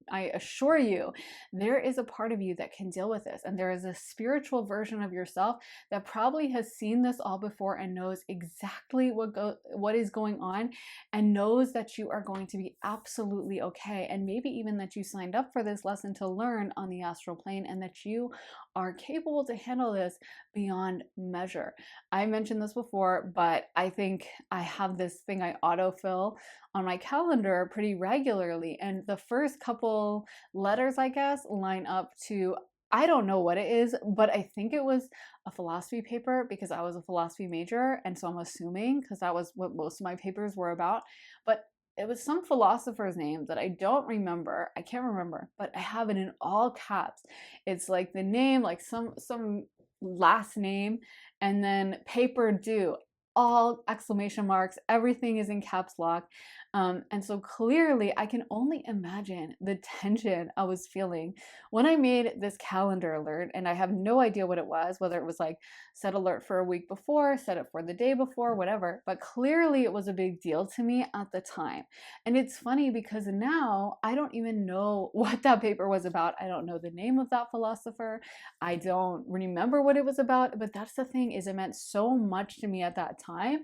I assure you, there is a part of you that can deal with this. And there is a spiritual version of yourself that probably has seen this all before and knows exactly what is going on, and knows that you are going to be absolutely okay. And maybe even that you signed up for this lesson to learn on the astral plane, and that you are capable to handle this beyond measure. I mentioned this before, but I think I have this thing I autofill on my calendar pretty regularly. And the first couple letters, I guess, line up to, I don't know what it is, but I think it was a philosophy paper because I was a philosophy major. And so I'm assuming, because that was what most of my papers were about. But it was some philosopher's name that I don't remember. I can't remember, but I have it in all caps. It's like the name, like some last name, and then paper due, all exclamation marks, everything is in caps lock. And so clearly I can only imagine the tension I was feeling when I made this calendar alert. And I have no idea what it was, whether it was like set alert for a week before, set it for the day before, whatever. But clearly it was a big deal to me at the time. And it's funny because now I don't even know what that paper was about. I don't know the name of that philosopher. I don't remember what it was about. But that's the thing, is it meant so much to me at that time.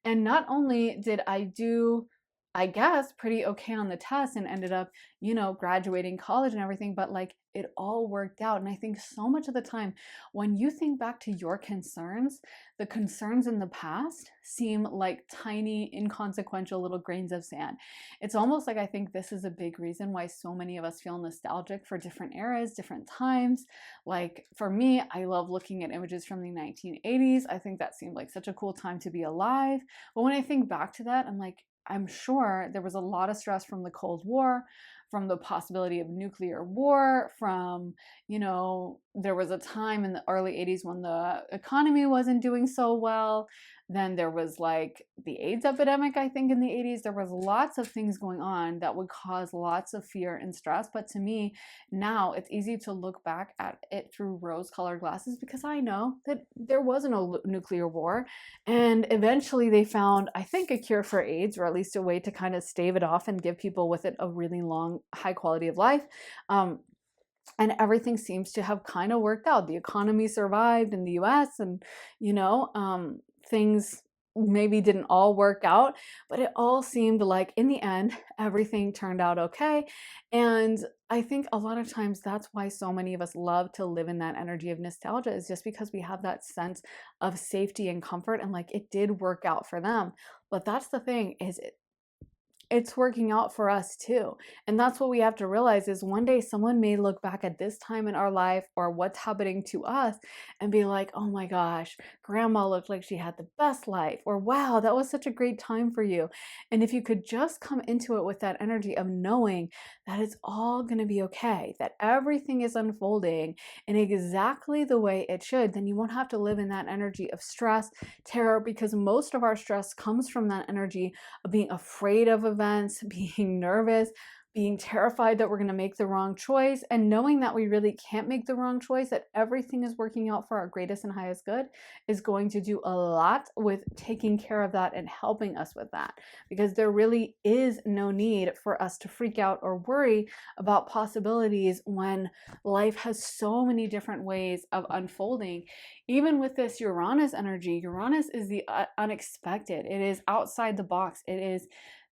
And not only did I do, I guess, pretty okay on the test and ended up, graduating college and everything, but like it all worked out. And I think so much of the time when you think back to your concerns, the concerns in the past seem like tiny, inconsequential little grains of sand. It's almost like I think this is a big reason why so many of us feel nostalgic for different eras, different times. Like for me, I love looking at images from the 1980s. I think that seemed like such a cool time to be alive. But when I think back to that, I'm like, I'm sure there was a lot of stress from the Cold War, from the possibility of nuclear war, from, there was a time in the early 80s when the economy wasn't doing so well. Then there was like the AIDS epidemic, I think, in the 80s. There was lots of things going on that would cause lots of fear and stress. But to me, now it's easy to look back at it through rose-colored glasses because I know that there was no nuclear war. And eventually they found, I think, a cure for AIDS, or at least a way to kind of stave it off and give people with it a really long, high quality of life. And everything seems to have kind of worked out. The economy survived in the US, and, things maybe didn't all work out, but it all seemed like in the end, everything turned out okay. And I think a lot of times that's why so many of us love to live in that energy of nostalgia, is just because we have that sense of safety and comfort, and like it did work out for them. But that's the thing, is it's working out for us too. And that's what we have to realize is one day someone may look back at this time in our life or what's happening to us and be like, oh my gosh, grandma looked like she had the best life, or wow, that was such a great time for you. And if you could just come into it with that energy of knowing that it's all going to be okay, that everything is unfolding in exactly the way it should, then you won't have to live in that energy of stress, terror, because most of our stress comes from that energy of being afraid of events, being nervous, being terrified that we're going to make the wrong choice, and knowing that we really can't make the wrong choice, that everything is working out for our greatest and highest good, is going to do a lot with taking care of that and helping us with that. Because there really is no need for us to freak out or worry about possibilities when life has so many different ways of unfolding. Even with this Uranus energy, Uranus is the unexpected. It is outside the box. It is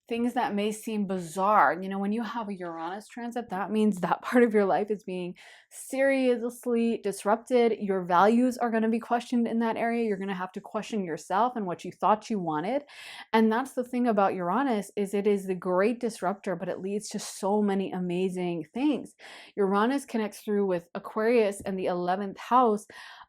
things that may seem bizarre. You know, when you have a Uranus transit, that means that part of your life is being seriously disrupted. Your values are going to be questioned in that area. You're going to have to question yourself and what you thought you wanted. And that's the thing about Uranus, is it is the great disruptor, but it leads to so many amazing things. Uranus connects through with Aquarius and the 11th house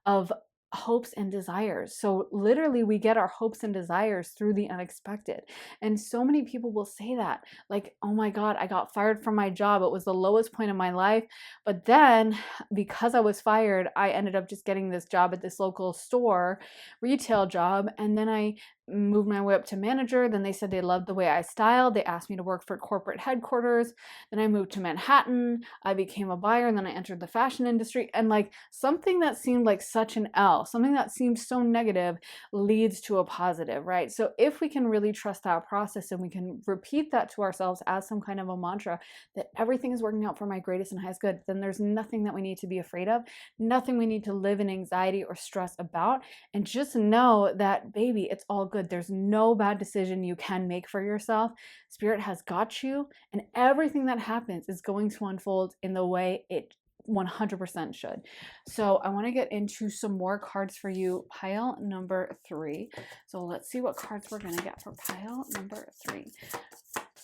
of hopes and desires. So literally we get our hopes and desires through the unexpected. And so many people will say that, like, oh my God, I got fired from my job. It was the lowest point of my life. But then because I was fired, I ended up just getting this job at this local store, retail job. And then I moved my way up to manager. Then they said they loved the way I styled. They asked me to work for corporate headquarters. Then I moved to Manhattan. I became a buyer, and then I entered the fashion industry. And like something that seemed like such an L, something that seemed so negative, leads to a positive, right? So if we can really trust that process and we can repeat that to ourselves as some kind of a mantra, that everything is working out for my greatest and highest good, then there's nothing that we need to be afraid of, nothing we need to live in anxiety or stress about. And just know that, baby, it's all good. There's no bad decision you can make for yourself. Spirit has got you, and everything that happens is going to unfold in the way it 100% should. So I want to get into some more cards for you, pile number 3. So let's see what cards we're going to get for pile number 3.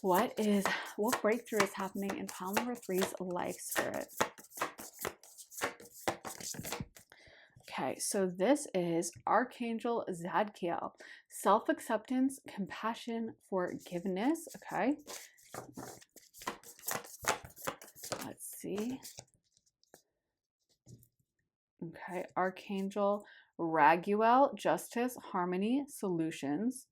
What breakthrough is happening in pile number 3's life, Spirit? Okay, so this is Archangel Zadkiel. Self-acceptance, compassion, forgiveness. Okay. Let's see. Okay, Archangel Raguel, justice, harmony, solutions.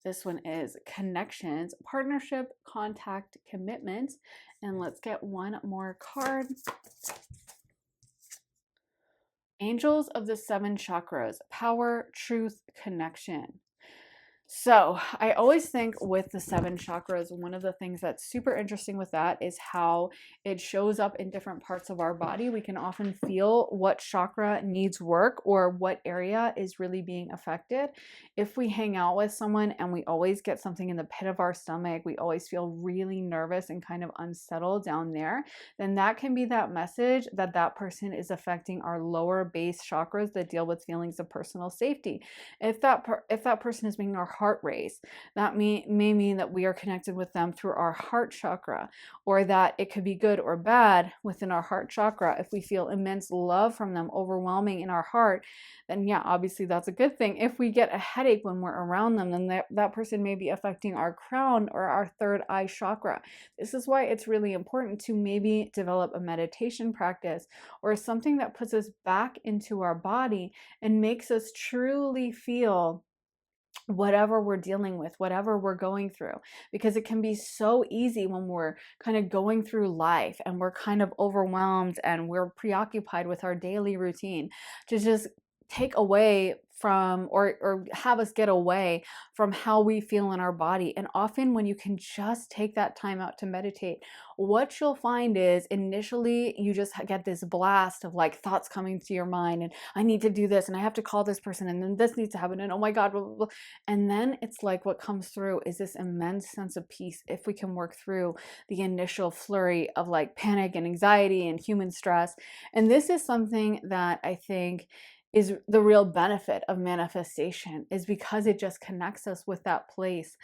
This one is connections, partnership, contact, commitment. And let's get one more card. Angels of the 7 chakras, power, truth, connection. So I always think with the 7 chakras, one of the things that's super interesting with that is how it shows up in different parts of our body. We can often feel what chakra needs work or what area is really being affected. If we hang out with someone and we always get something in the pit of our stomach, we always feel really nervous and kind of unsettled down there, then that can be that message that that person is affecting our lower base chakras that deal with feelings of personal safety. If that person is making our heart race, that may mean that we are connected with them through our heart chakra, or that it could be good or bad within our heart chakra. If we feel immense love from them, overwhelming in our heart, then yeah, obviously that's a good thing. If we get a headache when we're around them, then that person may be affecting our crown or our third eye chakra. This is why it's really important to maybe develop a meditation practice or something that puts us back into our body and makes us truly feel whatever we're dealing with, whatever we're going through, because it can be so easy when we're kind of going through life and we're kind of overwhelmed and we're preoccupied with our daily routine to just take away from or have us get away from how we feel in our body. And often when you can just take that time out to meditate, what you'll find is initially you just get this blast of like thoughts coming to your mind, and I need to do this, and I have to call this person, and then this needs to happen, and oh my God, blah, blah, blah. And then it's like what comes through is this immense sense of peace if we can work through the initial flurry of like panic and anxiety and human stress. And this is something that I think is the real benefit of manifestation, is because it just connects us with that place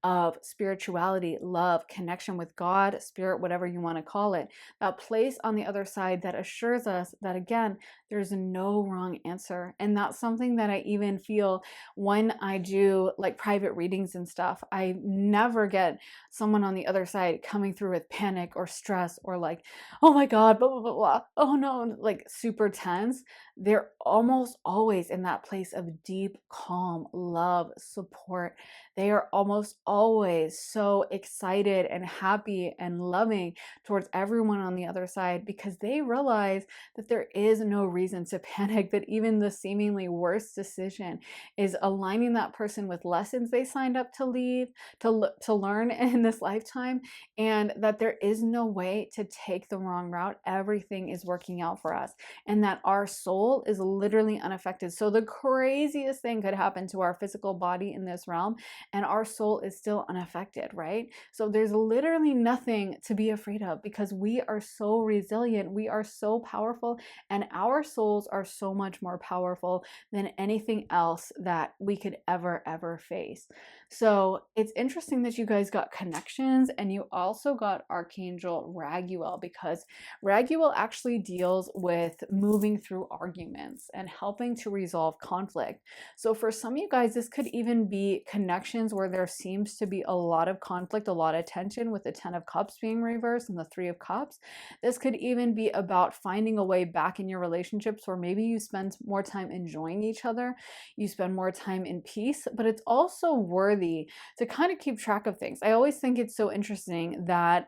of spirituality, love, connection with God, spirit, whatever you want to call it. That place on the other side that assures us that, again, there's no wrong answer. And that's something that I even feel when I do like private readings and stuff. I never get someone on the other side coming through with panic or stress or like, oh my God, blah, blah, blah, blah. Oh no, like super tense. They're almost always in that place of deep calm, love, support. They are almost always so excited and happy and loving towards everyone on the other side, because they realize that there is no reason to panic, that even the seemingly worst decision is aligning that person with lessons they signed up to leave, to learn in this lifetime, and that there is no way to take the wrong route. Everything is working out for us, and that our soul is literally unaffected. So the craziest thing could happen to our physical body in this realm, and our soul is still unaffected, right? So there's literally nothing to be afraid of, because we are so resilient, we are so powerful, and our souls are so much more powerful than anything else that we could ever face. So it's interesting that you guys got connections, and you also got Archangel Raguel, because Raguel actually deals with moving through arguments and helping to resolve conflict. So for some of you guys, this could even be connections where there seems to be a lot of conflict, a lot of tension, with the 10 of Cups being reversed and the 3 of Cups. This could even be about finding a way back in your relationships where maybe you spend more time enjoying each other, you spend more time in peace, but it's also worthy to kind of keep track of things. I always think it's so interesting that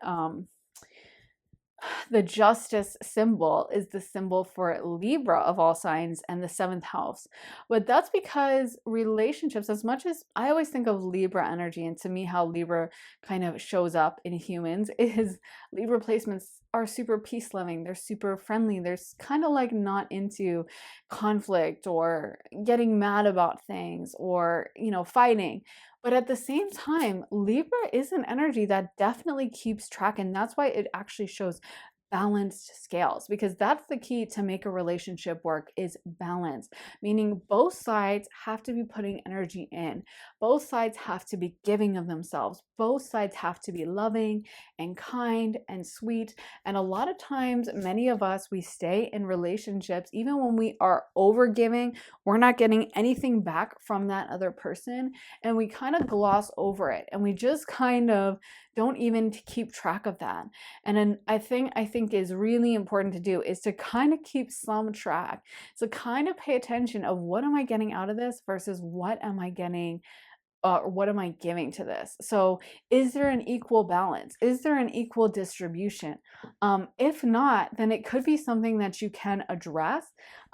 the justice symbol is the symbol for Libra of all signs and the 7th house. But that's because relationships, as much as I always think of Libra energy, and to me how Libra kind of shows up in humans is Libra placements are super peace loving, they're super friendly, they're kind of like not into conflict or getting mad about things or, fighting. But at the same time, Libra is an energy that definitely keeps track, and that's why it actually shows balanced scales, because that's the key to make a relationship work, is balance, meaning both sides have to be putting energy in, both sides have to be giving of themselves, both sides have to be loving and kind and sweet. And a lot of times, many of us, we stay in relationships even when we are over giving, we're not getting anything back from that other person, and we kind of gloss over it, and we just kind of don't even keep track of that. And then I think is really important to do is to kind of keep some track. So kind of pay attention of, what am I getting out of this versus what am I getting, or what am I giving to this? So is there an equal balance? Is there an equal distribution? If not, then it could be something that you can address.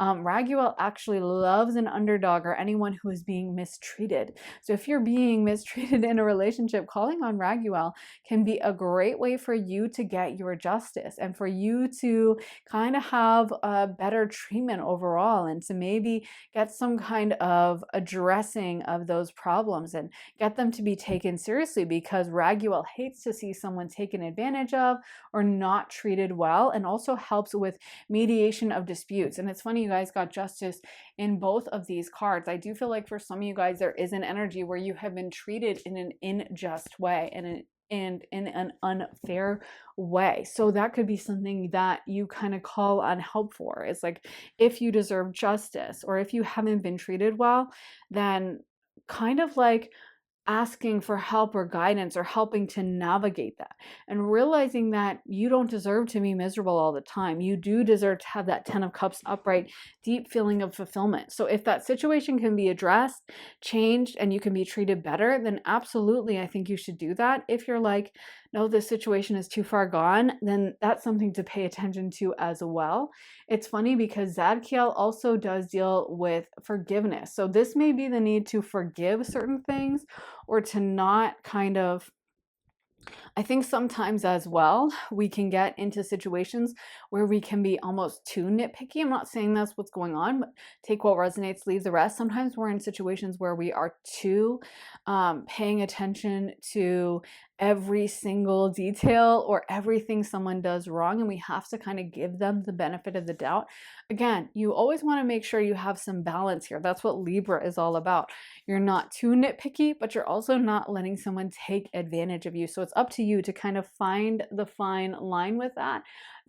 Raguel actually loves an underdog or anyone who is being mistreated. So if you're being mistreated in a relationship, calling on Raguel can be a great way for you to get your justice and for you to kind of have a better treatment overall, and to maybe get some kind of addressing of those problems and get them to be taken seriously, because Raguel hates to see someone taken advantage of or not treated well, and also helps with mediation of disputes. And it's funny, you guys got justice in both of these cards. I do feel like for some of you guys, there is an energy where you have been treated in an unjust way and in an unfair way. So that could be something that you kind of call on help for. It's like, if you deserve justice or if you haven't been treated well, then kind of like asking for help or guidance or helping to navigate that, and realizing that you don't deserve to be miserable all the time. You do deserve to have that 10 of Cups upright, deep feeling of fulfillment. So if that situation can be addressed, changed, and you can be treated better, then absolutely, I think you should do that. If you're like, no, this situation is too far gone, then that's something to pay attention to as well. It's funny because Zadkiel also does deal with forgiveness. So this may be the need to forgive certain things, or to not kind of I think sometimes as well, we can get into situations where we can be almost too nitpicky. I'm not saying that's what's going on, but take what resonates, leave the rest. Sometimes we're in situations where we are too paying attention to every single detail or everything someone does wrong, and we have to kind of give them the benefit of the doubt. Again, you always want to make sure you have some balance here. That's what Libra is all about. You're not too nitpicky, but you're also not letting someone take advantage of you. So it's up to you to kind of find the fine line with that.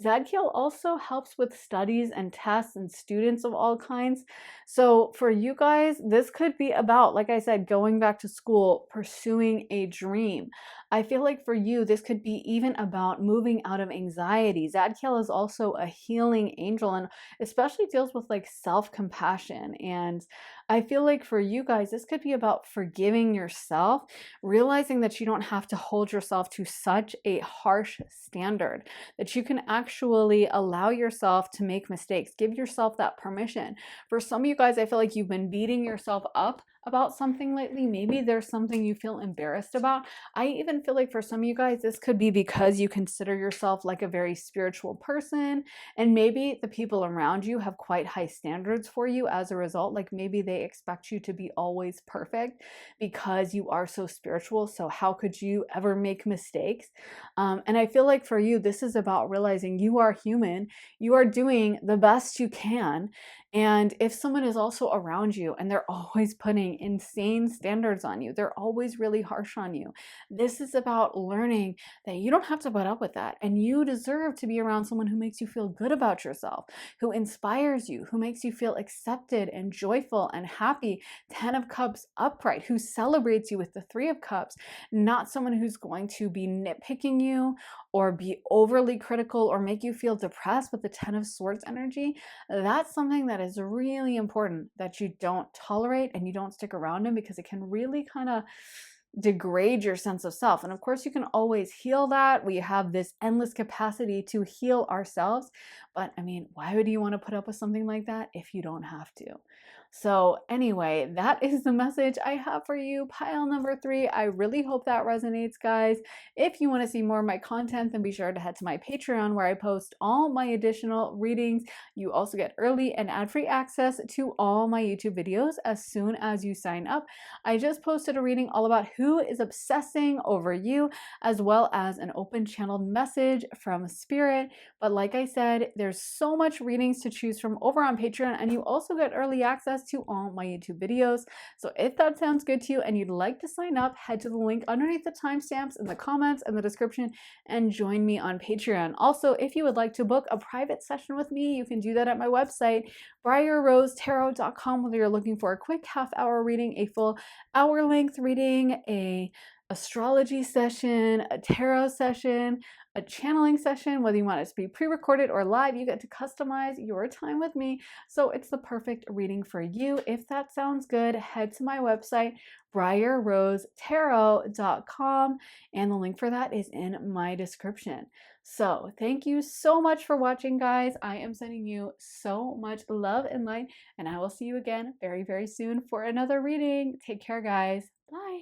Zadkiel also helps with studies and tests and students of all kinds. So for you guys, this could be about, like I said, going back to school, pursuing a dream. I feel like for you, this could be even about moving out of anxiety. Zadkiel is also a healing angel and especially deals with like self-compassion. And I feel like for you guys, this could be about forgiving yourself, realizing that you don't have to hold yourself to such a harsh standard, that you can actually allow yourself to make mistakes. Give yourself that permission. For some of you guys, I feel like you've been beating yourself up about something lately. Maybe there's something you feel embarrassed about. I even feel like for some of you guys, this could be because you consider yourself like a very spiritual person, and maybe the people around you have quite high standards for you as a result. Like maybe they expect you to be always perfect because you are so spiritual. So how could you ever make mistakes? And I feel like for you, this is about realizing you are human. You are doing the best you can. And if someone is also around you and they're always putting insane standards on you, they're always really harsh on you, this is about learning that you don't have to put up with that. And you deserve to be around someone who makes you feel good about yourself, who inspires you, who makes you feel accepted and joyful and happy. 10 of Cups upright, who celebrates you with the 3 of Cups, not someone who's going to be nitpicking you or be overly critical or make you feel depressed with the 10 of Swords energy. That's something that is really important that you don't tolerate and you don't stick around in, because it can really kind of degrade your sense of self. And of course, you can always heal that. We have this endless capacity to heal ourselves. But I mean, why would you want to put up with something like that if you don't have to? So anyway, that is the message I have for you, pile number 3. I really hope that resonates, guys. If you want to see more of my content, then be sure to head to my Patreon, where I post all my additional readings. You also get early and ad-free access to all my YouTube videos as soon as you sign up. I just posted a reading all about who is obsessing over you, as well as an open channeled message from Spirit. But like I said, there's so much readings to choose from over on Patreon, and you also get early access to all my YouTube videos. So if that sounds good to you and you'd like to sign up, head to the link underneath the timestamps in the comments and the description and join me on Patreon. Also, if you would like to book a private session with me, you can do that at my website, briarrosetarot.com, whether you're looking for a quick half-hour reading, a full hour-length reading, a astrology session, a tarot session, a channeling session, whether you want it to be pre-recorded or live, you get to customize your time with me. So it's the perfect reading for you. If that sounds good, head to my website, briarrosetarot.com, and the link for that is in my description. So thank you so much for watching, guys. I am sending you so much love and light, and I will see you again very, very soon for another reading. Take care, guys. Bye.